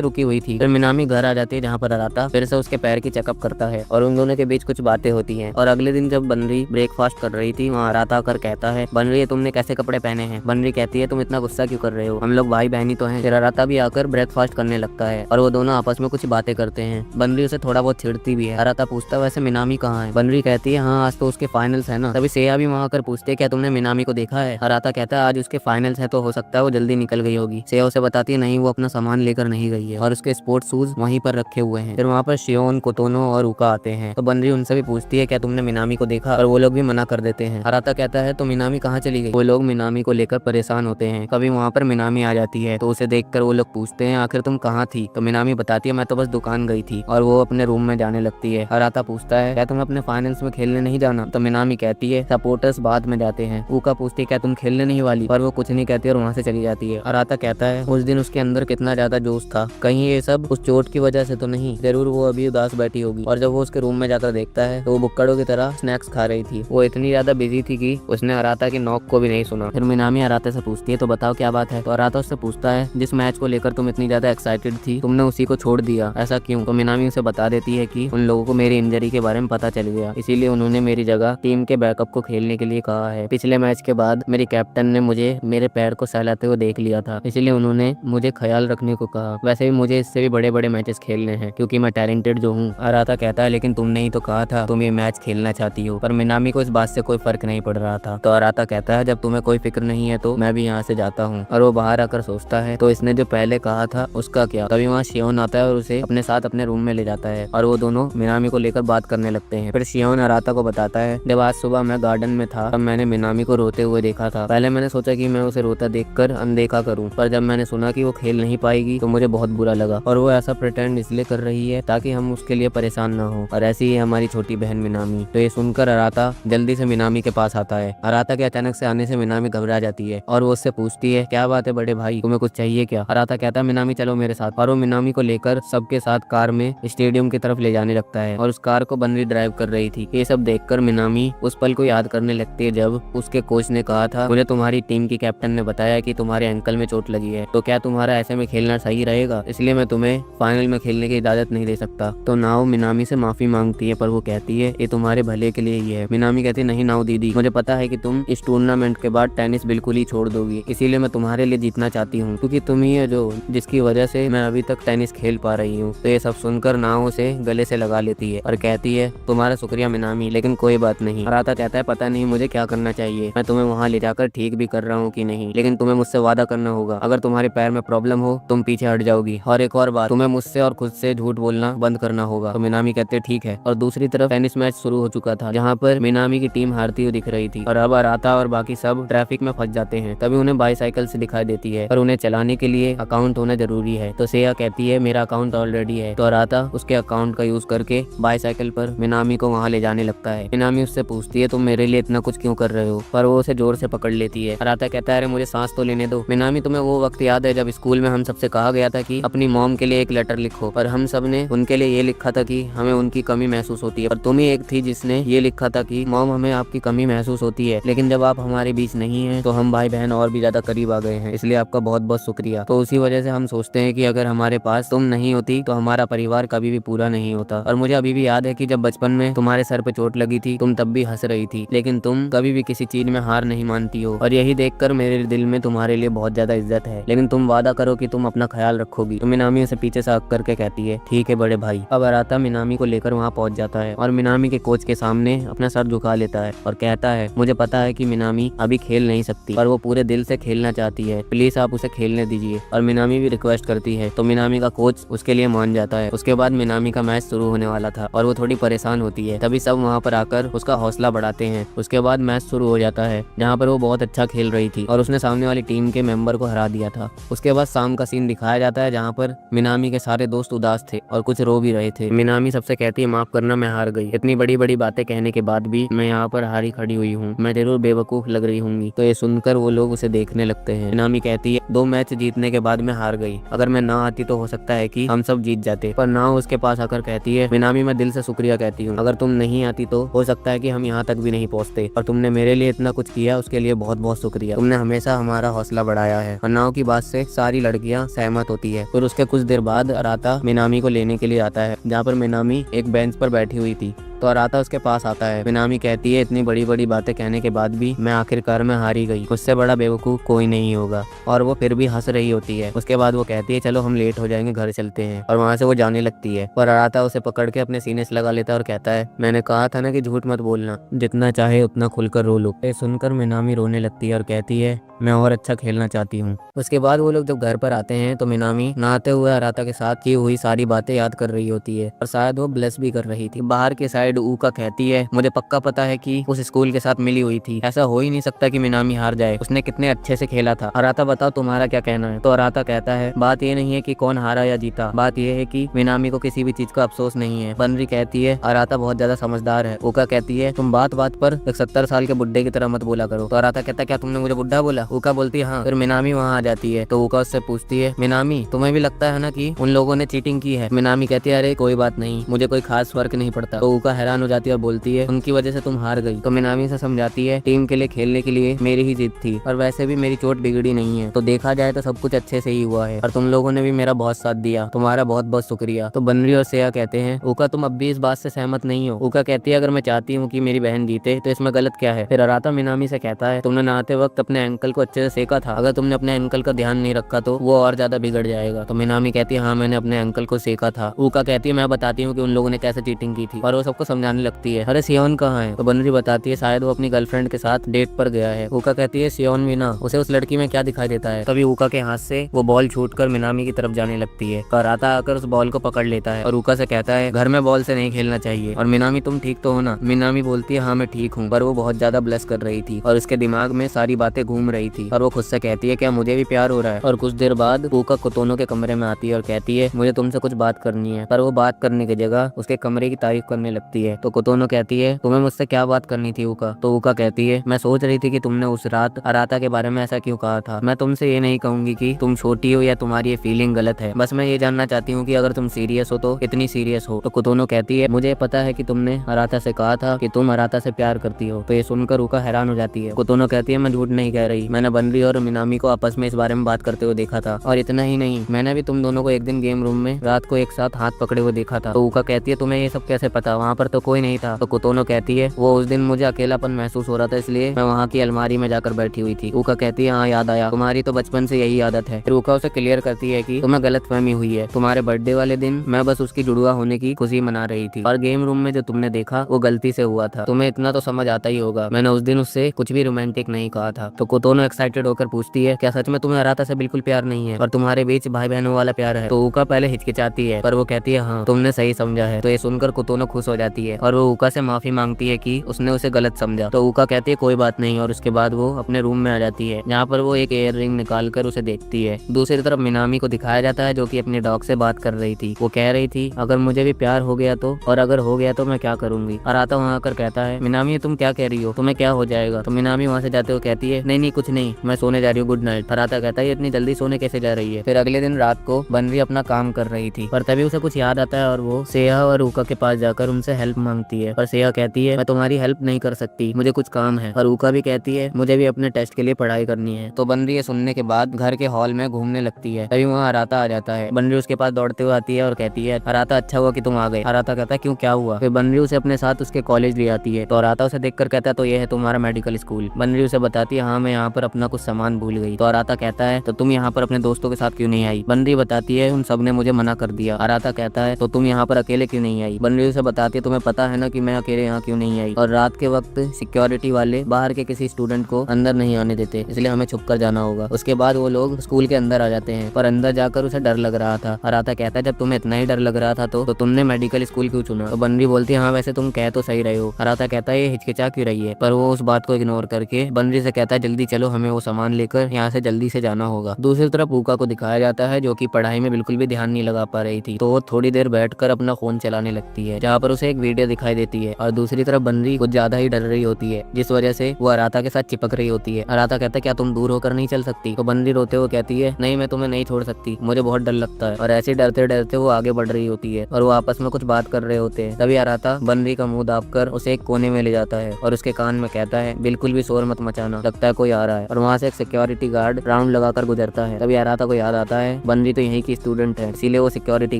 रुकी हुई थी। फिर मिनामी घर आ जाती है, जहाँ पर अराता फिर से उसके पैर की चेकअप करता है और उन दोनों के बीच कुछ बातें होती हैं। और अगले दिन जब बनरी ब्रेकफास्ट कर रही थी, वहाँ अराता आकर कहता है बनरी तुमने कैसे कपड़े पहने हैं? बनरी कहती है तुम इतना गुस्सा क्यों कर रहे हो, हम लोग भाई बहनी तो हैं। फिर अराता भी आकर ब्रेकफास्ट करने लगता है और वो दोनों आपस में कुछ बातें करते हैं। बनरी उसे थोड़ा बहुत छिड़ती भी है। अराता पूछता है वैसे मिनामी कहाँ है? बनरी कहती है हाँ आज तो उसके फाइनल्स है ना। तभी सेया भी वहाँ आकर पूछते है क्या तुमने मिनामी को देखा है? अराता कहता है आज उसके फाइनल्स है तो हो सकता है वो जल्दी निकल गई होगी। सेया उसे बताती है नहीं वो अपना सामान लेकर नहीं गई है और उसके स्पोर्ट्स शूज वहीं पर रखे हुए हैं। फिर वहाँ पर शियोन, कोतोनो और उका आते हैं, तो बनरी उनसे भी पूछती है क्या तुमने मिनामी को देखा? और वो लोग भी मना कर देते हैं। अराता कहता है तो मिनामी कहाँ चली गई? वो लोग मिनामी को लेकर परेशान होते हैं। कभी वहाँ पर मिनामी आ जाती है तो उसे देखकर वो लोग पूछते हैं आखिर तुम कहाँ थी? तो मिनामी बताती है मैं तो बस दुकान गई थी, और वो अपने रूम में जाने लगती है। अराता पूछता है क्या तुम अपने फाइनल्स में खेलने नहीं जाना? तो मिनामी कहती है सपोर्टर्स बाद में जाते हैं। उका पूछती है क्या तुम खेलने नहीं वाली? पर वो कुछ नहीं कहती और वहाँ से चली जाती है। अराता कहता है उस दिन उसके अंदर कितना ज्यादा जोश था, कहीं ये सब उस चोट की वजह से तो नहीं? जरूर वो अभी उदास बैठी होगी। और जब वो उसके रूम में जाकर देखता है तो वो बुक्कड़ों की तरह स्नैक्स खा रही थी। वो इतनी ज्यादा बिजी थी कि उसने अराता की नॉक को भी नहीं सुना। फिर मिनामी अराता से पूछती है तो बताओ क्या बात है? तो अराता उससे पूछता है जिस मैच को लेकर तुम इतनी ज्यादा एक्साइटेड थी तुमने उसी को छोड़ दिया, ऐसा क्यों? तो मिनामी उसे बता देती है कि उन लोगों को मेरी इंजरी के बारे में पता चल गया, इसीलिए उन्होंने मेरी जगह टीम के बैकअप को खेलने के लिए कहा है। पिछले मैच के बाद मेरी कैप्टन ने मुझे मेरे पैर को सहलाते हुए देख लिया था, इसीलिए उन्होंने मुझे ख्याल रखने को कहा। वैसे भी मुझे इससे भी बड़े बड़े मैचेस खेलने हैं क्योंकि मैं टैलेंटेड जो हूँ। अराता कहता है लेकिन तुमने ही तो कहा था तुम ये मैच खेलना चाहती हो। पर मिनामी को इस बात से कोई फर्क नहीं पड़ रहा था। तो अराता कहता है जब तुम्हें कोई फिक्र नहीं है तो मैं भी यहाँ से जाता हूँ। और वो बाहर आकर सोचता है तो इसने जो पहले कहा था उसका क्या? तभी वहाँ शियोन आता है और उसे अपने साथ अपने रूम में ले जाता है और वो दोनों मिनामी को लेकर बात करने लगते हैं। फिर शियोन अराता को बताता है जब आज सुबह मैं गार्डन में था तब मैंने मिनामी को रोते हुए देखा था। पहले मैंने सोचा कि मैं उसे रोता देखकर अनदेखा करूं, पर जब मैंने सुना कि वो खेल नहीं पाएगी तो मुझे बहुत बुरा लगा। और वो ऐसा प्रिटेंड इसलिए कर रही है ताकि हम उसके लिए परेशान ना हो, और ऐसी ही हमारी छोटी बहन मिनामी। तो ये सुनकर अराता जल्दी से मिनामी के पास आता है। अराता के अचानक से आने से मिनामी घबरा जाती है और वो उससे पूछती है क्या बात है बड़े भाई, तुम्हें कुछ चाहिए क्या? अराता कहता है मिनामी चलो मेरे साथ, और वो मिनामी को लेकर सबके साथ कार में स्टेडियम की तरफ ले जाने लगता है और उस कार को बनरी ड्राइव कर रही थी। ये सब देखकर मिनामी उस पल को याद करने लगती है जब उसके कोच ने कहा था मुझे तुम्हारी टीम की कैप्टन ने बताया कि तुम्हारे एंकल में चोट लगी है, तो क्या तुम्हारा ऐसे में खेलना सही रहेगा? इसलिए मैं तुम्हें फाइनल में खेलने की इजाजत नहीं दे सकता। तो नाओ मिनामी से माफी मांगती है, पर वो कहती है ये तुम्हारे भले के लिए ही है। मिनामी कहती है नहीं नाओ दीदी, मुझे पता है कि तुम इस टूर्नामेंट के बाद टेनिस बिल्कुल ही छोड़ दोगी, इसीलिए मैं तुम्हारे लिए जीतना चाहती हूँ क्योंकि तुम ही है जो जिसकी वजह से मैं अभी तक टेनिस खेल पा रही हूँ। तो ये सब सुनकर नाओ उसे गले से लगा लेती है और कहती है तुम्हारा शुक्रिया मिनामी, लेकिन कोई बात नहीं। अराता कहता है पता नहीं मुझे क्या करना चाहिए, मैं तुम्हें वहाँ ले जाकर ठीक भी कर रहा हूँ कि नहीं, लेकिन तुम्हें मुझसे वादा करना होगा अगर तुम्हारे पैर में प्रॉब्लम हो तुम पीछे हट जाओगी, और एक और बात तुम्हें मुझसे और खुद से झूठ बोलना बंद करना होगा। तो मिनामी कहते ठीक है। और दूसरी तरफ टेनिस मैच शुरू हो चुका था जहाँ पर मिनामी की टीम हारती हुई दिख रही थी, और अब अराता और बाकी सब ट्रैफिक में फंस जाते हैं। तभी उन्हें बाईसाइकिल से दिखाई देती है, पर उन्हें चलाने के लिए अकाउंट होना जरूरी है। तो सेया कहती है मेरा अकाउंट ऑलरेडी है। तो अराता उसके अकाउंट का यूज करके बाईसाइकिल पर मिनामी को वहाँ ले जाने लगता है। मिनामी उससे पूछती है तुम मेरे लिए इतना कुछ क्यों कर रहे हो, पर वो उसे जोर से पकड़ लेती है। अराता कहता है अरे मुझे सांस तो लेने दो। मिनामी तुम्हें वो वक्त याद है जब स्कूल में हम सबसे कहा गया था कि अपनी मॉम के लिए एक लेटर लिखो, और हम सब ने उनके लिए ये लिखा था कि हमें उनकी कमी महसूस होती है, और तुम ही एक थी जिसने ये लिखा था कि मॉम हमें आपकी कमी महसूस होती है, लेकिन जब आप हमारे बीच नहीं है तो हम भाई बहन और भी ज्यादा करीब आ गए हैं, इसलिए आपका बहुत बहुत शुक्रिया। तो उसी वजह से हम सोचते हैं कि अगर हमारे पास तुम नहीं होती तो हमारा परिवार कभी भी पूरा नहीं होता। और मुझे अभी भी याद है कि जब बचपन में तुम्हारे सर पे चोट लगी थी तुम तब भी हंस रही थी, लेकिन तुम कभी भी किसी चीज में हार नहीं मानती हो, और यही देखकर मेरे दिल में तुम्हारे लिए बहुत ज्यादा इज्जत है। लेकिन तुम वादा करो कि तुम अपना ख्याल रखोगी। तो मिनामी उसे पीछे से हक करके कहती है ठीक है बड़े भाई। अब अराता मिनामी को लेकर वहाँ पहुँच जाता है और मिनामी के कोच के सामने अपना सर झुका लेता है और कहता है मुझे पता है कि मिनामी अभी खेल नहीं सकती, पर वो पूरे दिल से खेलना चाहती है, प्लीज आप उसे खेलने दीजिए। और मिनामी भी रिक्वेस्ट करती है, तो मिनामी का कोच उसके लिए मान जाता है। उसके बाद मिनामी का मैच शुरू होने वाला था और वो थोड़ी परेशान होती है, तभी सब वहाँ पर आकर उसका हौसला बढ़ाते हैं। उसके बाद मैच शुरू हो जाता है जहाँ पर वो बहुत अच्छा खेल रही थी और उसने सामने वाली टीम के मेंबर को हरा दिया था। उसके बाद शाम का सीन दिखाया जाता है जहाँ पर मिनामी के सारे दोस्त उदास थे और कुछ रो भी रहे थे। मिनामी सबसे कहती है माफ करना, मैं हार गई, इतनी बड़ी बड़ी बातें कहने के बाद भी मैं यहाँ पर हारी खड़ी हुई हूँ, मैं जरूर बेवकूफ लग रही होंगी। तो ये सुनकर वो लोग उसे देखने लगते हैं। मिनामी कहती है 2 मैच जीतने के बाद मैं हार गई, अगर मैं ना आती तो हो सकता है कि हम सब जीत जाते। पर ना उसके पास आकर कहती है मिनामी मैं दिल से शुक्रिया कहती हूँ, अगर तुम नहीं आती तो हो सकता है कि हम यहाँ तक भी नहीं पहुँचते, और तुमने मेरे लिए इतना कुछ किया उसके लिए बहुत बहुत शुक्रिया, तुमने हमेशा हमारा हौसला बढ़ाया है। और नाव की बात से सारी लड़कियाँ सहमत होती है। फिर उसके कुछ देर बाद अराता मिनामी को लेने के लिए आता है जहाँ पर मिनामी एक बेंच पर बैठी हुई थी। तो अराता उसके पास आता है। मिनामी कहती है इतनी बड़ी बड़ी बातें कहने के बाद भी मैं आखिरकार में हारी गई, मुझसे बड़ा बेवकूफ कोई नहीं होगा, और वो फिर भी हंस रही होती है। उसके बाद वो कहती है चलो हम लेट हो जाएंगे, घर चलते हैं, और वहाँ से वो जाने लगती है। और अराता उसे पकड़ के अपने सीने से लगा लेता है और कहता है मैंने कहा था ना कि झूठ मत बोलना, जितना चाहे उतना खुलकर रो लो। ये सुनकर मिनामी रोने लगती है और कहती है मैं और अच्छा खेलना चाहती हूँ। उसके बाद वो लोग जब घर पर आते हैं तो मिनामी नहाते हुए अराता के साथ की हुई सारी बातें याद कर रही होती है और शायद वो ब्लश भी कर रही थी। बाहर के साइड ऊका कहती है मुझे पक्का पता है कि उस स्कूल के साथ मिली हुई थी, ऐसा हो ही नहीं सकता कि मिनामी हार जाए, उसने कितने अच्छे से खेला था। अराता बताओ तुम्हारा क्या कहना है। तो अराता कहता है बात ये नहीं है कि कौन हारा या जीता, बात ये है कि मिनामी को किसी भी चीज का अफसोस नहीं है। बनरी कहती है अराता बहुत ज्यादा समझदार है। ऊका कहती है तुम बात बात पर एक 70 साल के बुड्ढे की तरह मत बोला करो। तो अराता कहता है क्या तुमने मुझे बुड्ढा बोला? ऊका बोलती है हाँ। फिर मिनामी वहाँ आ जाती है तो ऊका उससे पूछती है मिनामी तुम्हें भी लगता है ना कि उन लोगों ने चीटिंग की है? मिनामी कहती है अरे कोई बात नहीं, मुझे कोई खास फर्क नहीं पड़ता। तो ऊका हैरान हो जाती है और बोलती है उनकी वजह से तुम हार गई। तो मिनामी से समझाती है टीम के लिए खेलने के लिए मेरी ही जीत थी, और वैसे भी मेरी चोट बिगड़ी नहीं है, तो देखा जाए तो सब कुछ अच्छे से ही हुआ है, और तुम लोगों ने भी मेरा बहुत साथ दिया, तुम्हारा बहुत बहुत शुक्रिया। तो बनरी और सेया कहते हैं ऊका तुम अब भी इस बात से सहमत नहीं हो? ऊका कहती है अगर मैं चाहती हूँ कि मेरी बहन जीते तो इसमें गलत क्या है? फिर अराता मिनामी से कहता है तुमने नहाते वक्त अपने एंकल को अच्छे से सेका था, अगर तुमने अपने एंकल का ध्यान नहीं रखा तो वो और ज्यादा बिगड़ जाएगा। तो मिनामी कहती है हाँ मैंने अपने एंकल को सेका था। ऊका कहती है मैं बताती हूँ कि उन लोगों ने कैसे चीटिंग की थी, और वो सबको समझाने लगती है। अरे सियोन कहाँ है? तो बनरी बताती है शायद वो अपनी गर्लफ्रेंड के साथ डेट पर गया है। ऊका कहती है सियोन भी ना, उसे उस लड़की में क्या दिखाई देता है? तभी ऊका के हाथ से वो बॉल छूटकर मिनामी की तरफ जाने लगती है। अराता आकर उस बॉल को पकड़ लेता है और ऊका से कहता है घर में बॉल से नहीं खेलना चाहिए। और मिनामी तुम ठीक तो हो ना? मिनामी बोलती है हाँ मैं ठीक हूँ, पर वो बहुत ज्यादा ब्लश कर रही थी और उसके दिमाग में सारी बातें घूम रही थी, और वो खुद से कहती है क्या मुझे भी प्यार हो रहा है? और कुछ देर बाद ऊका कोतोनो के कमरे में आती है और कहती है मुझे तुमसे कुछ बात करनी है, पर वो बात करने की जगह उसके कमरे की तारीफ करने लगती है। तो कोतोनो कहती है तुम्हें मुझसे क्या बात करनी थी ऊका? तो ऊका कहती है मैं सोच रही थी कि तुमने उस रात अराता के बारे में ऐसा क्यों कहा था। मैं तुमसे ये नहीं कहूंगी कि तुम छोटी हो या तुम्हारी ये फीलिंग गलत है, बस मैं ये जानना चाहती हूँ कि अगर तुम सीरियस हो तो इतनी सीरियस हो। तो कोतोनो कहती है मुझे पता है कि तुमने अराता से कहा था कि तुम अराता से प्यार करती हो। तो ये सुनकर ऊका हैरान हो जाती है। कोतोनो कहती है मैं झूठ नहीं कह रही, मैंने बनरी और मिनामी को आपस में इस बारे में बात करते हुए देखा था, और इतना ही नहीं मैंने भी तुम दोनों को एक दिन गेम रूम में रात को एक साथ हाथ पकड़े हुए देखा था। तो ऊका कहती है तुम्हें ये सब कैसे पता? वहाँ पर तो कोई नहीं था। तो कोतोनो कहती है वो उस दिन मुझे अकेलापन महसूस हो रहा था, इसलिए मैं वहाँ की अलमारी में जाकर बैठी हुई थी। ऊका कहती है हाँ याद आया, तुम्हारी तो बचपन से यही आदत है। फिर ऊका उसे क्लियर करती है कि तुम्हें गलतफहमी हुई है, तुम्हारे बर्थडे वाले दिन मैं बस उसकी जुड़वा होने की खुशी मना रही थी, और गेम रूम में जो तुमने देखा वो गलती से हुआ था, तुम्हें इतना तो समझ आता ही होगा, मैंने उस दिन उससे कुछ भी रोमांटिक नहीं कहा था। तो कोतोनो एक्साइटेड होकर पूछती है क्या सच में तुम्हें अराता से बिल्कुल प्यार नहीं है और तुम्हारे बीच भाई बहनों वाला प्यार है? तो ऊका पहले हिचकिचाती है पर वो कहती है हाँ तुमने सही समझा है। तो ये सुनकर कोतोनो खुश हो जाती जाती है और वो ऊका से माफी मांगती है कि उसने उसे गलत समझा। तो ऊका कहती है कोई बात नहीं, और उसके बाद वो अपने रूम में आ जाती है जहाँ पर वो एक ईयर रिंग निकाल कर उसे देखती है। दूसरी तरफ मिनामी को दिखाया जाता है जो कि अपने डॉग से बात कर रही थी। वो कह रही थी अगर मुझे भी प्यार हो गया तो, और अगर हो गया तो मैं क्या करूंगी। अराता वहाँ आकर कहता है मिनामी तुम क्या कह रही हो, तुम्हें क्या हो जाएगा। तो मिनामी वहाँ से जाते हुए कहती है नहीं नहीं कुछ नहीं, मैं सोने जा रही हूँ, गुड नाइट। अराता कहता है इतनी जल्दी सोने कैसे जा रही है। फिर अगले दिन रात को बनरी अपना काम कर रही थी, पर तभी उसे कुछ याद आता है और वो सेहा और ऊका के पास जाकर उनसे हेल्प मांगती है। पर सेहा कहती है मैं तुम्हारी हेल्प नहीं कर सकती, मुझे कुछ काम है। और ऊका भी कहती है मुझे भी अपने टेस्ट के लिए पढ़ाई करनी है। तो बनरी ये सुनने के बाद घर के हॉल में घूमने लगती है। तभी वहाँ अराता आ जाता है। बनरी उसके पास दौड़ते हुए आती है और कहती है अराता अच्छा हुआ कि तुम आ गए। अराता कहता है क्यों, क्या हुआ। फिर बनरी उसे अपने साथ उसके कॉलेज ले आती है। तो अराता उसे देखकर कहता है तो ये है तुम्हारा मेडिकल स्कूल। बनरी उसे बताती है हाँ मैं यहाँ पर अपना कुछ सामान भूल गई। तो अराता कहता है तो तुम यहाँ पर अपने दोस्तों के साथ क्यों नहीं आई। बनरी बताती है उन सब ने मुझे मना कर दिया। अराता कहता है तो तुम यहाँ पर अकेले क्यों नहीं आई। बनरी उसे बताती है तुम्हें पता है ना कि मैं अकेले यहाँ क्यों नहीं आई, और रात के वक्त सिक्योरिटी वाले बाहर के किसी स्टूडेंट को अंदर नहीं आने देते, इसलिए हमें छुप कर जाना होगा। उसके बाद वो लोग स्कूल के अंदर आ जाते हैं, पर अंदर जाकर उसे डर लग रहा था। अराता कहता है जब तुम्हें इतना ही डर लग रहा था तो तुमने मेडिकल स्कूल क्यों चुना। तो बनरी बोलती है हाँ वैसे तुम कह तो सही रहे हो। अराता कहता है ये हिचकिचा क्यों रही है, पर वो उस बात को इग्नोर करके बनरी से कहता है जल्दी चलो, हमें वो सामान लेकर यहाँ से जल्दी से जाना होगा। दूसरी तरफ ऊका को दिखाया जाता है जो कि पढ़ाई में बिल्कुल भी ध्यान नहीं लगा पा रही थी। तो वो थोड़ी देर बैठकर अपना फोन चलाने लगती है जहाँ पर उसे एक वीडियो दिखाई देती है, और दूसरी तरफ बनरी कुछ ज्यादा ही डर रही होती है जिस वजह से वो अराता के साथ चिपक रही होती है। अराता कहता है क्या तुम दूर होकर नहीं चल सकती। तो बनरी रोते हुए कहती है नहीं मैं तुम्हें नहीं छोड़ सकती, मुझे बहुत डर लगता है। और ऐसे डरते डरते वो आगे बढ़ रही होती है और वो आपस में कुछ बात कर रहे होते हैं। तभी अराता बनरी का मुंह दाबकर उसे एक कोने में ले जाता है और उसके कान में कहता है बिल्कुल भी शोर मत मचाना, लगता है कोई आ रहा है। और वहाँ से एक सिक्योरिटी गार्ड राउंड लगाकर गुजरता है। तभी अराता को याद आता है बनरी तो यहीं की स्टूडेंट है, इसीलिए वो सिक्योरिटी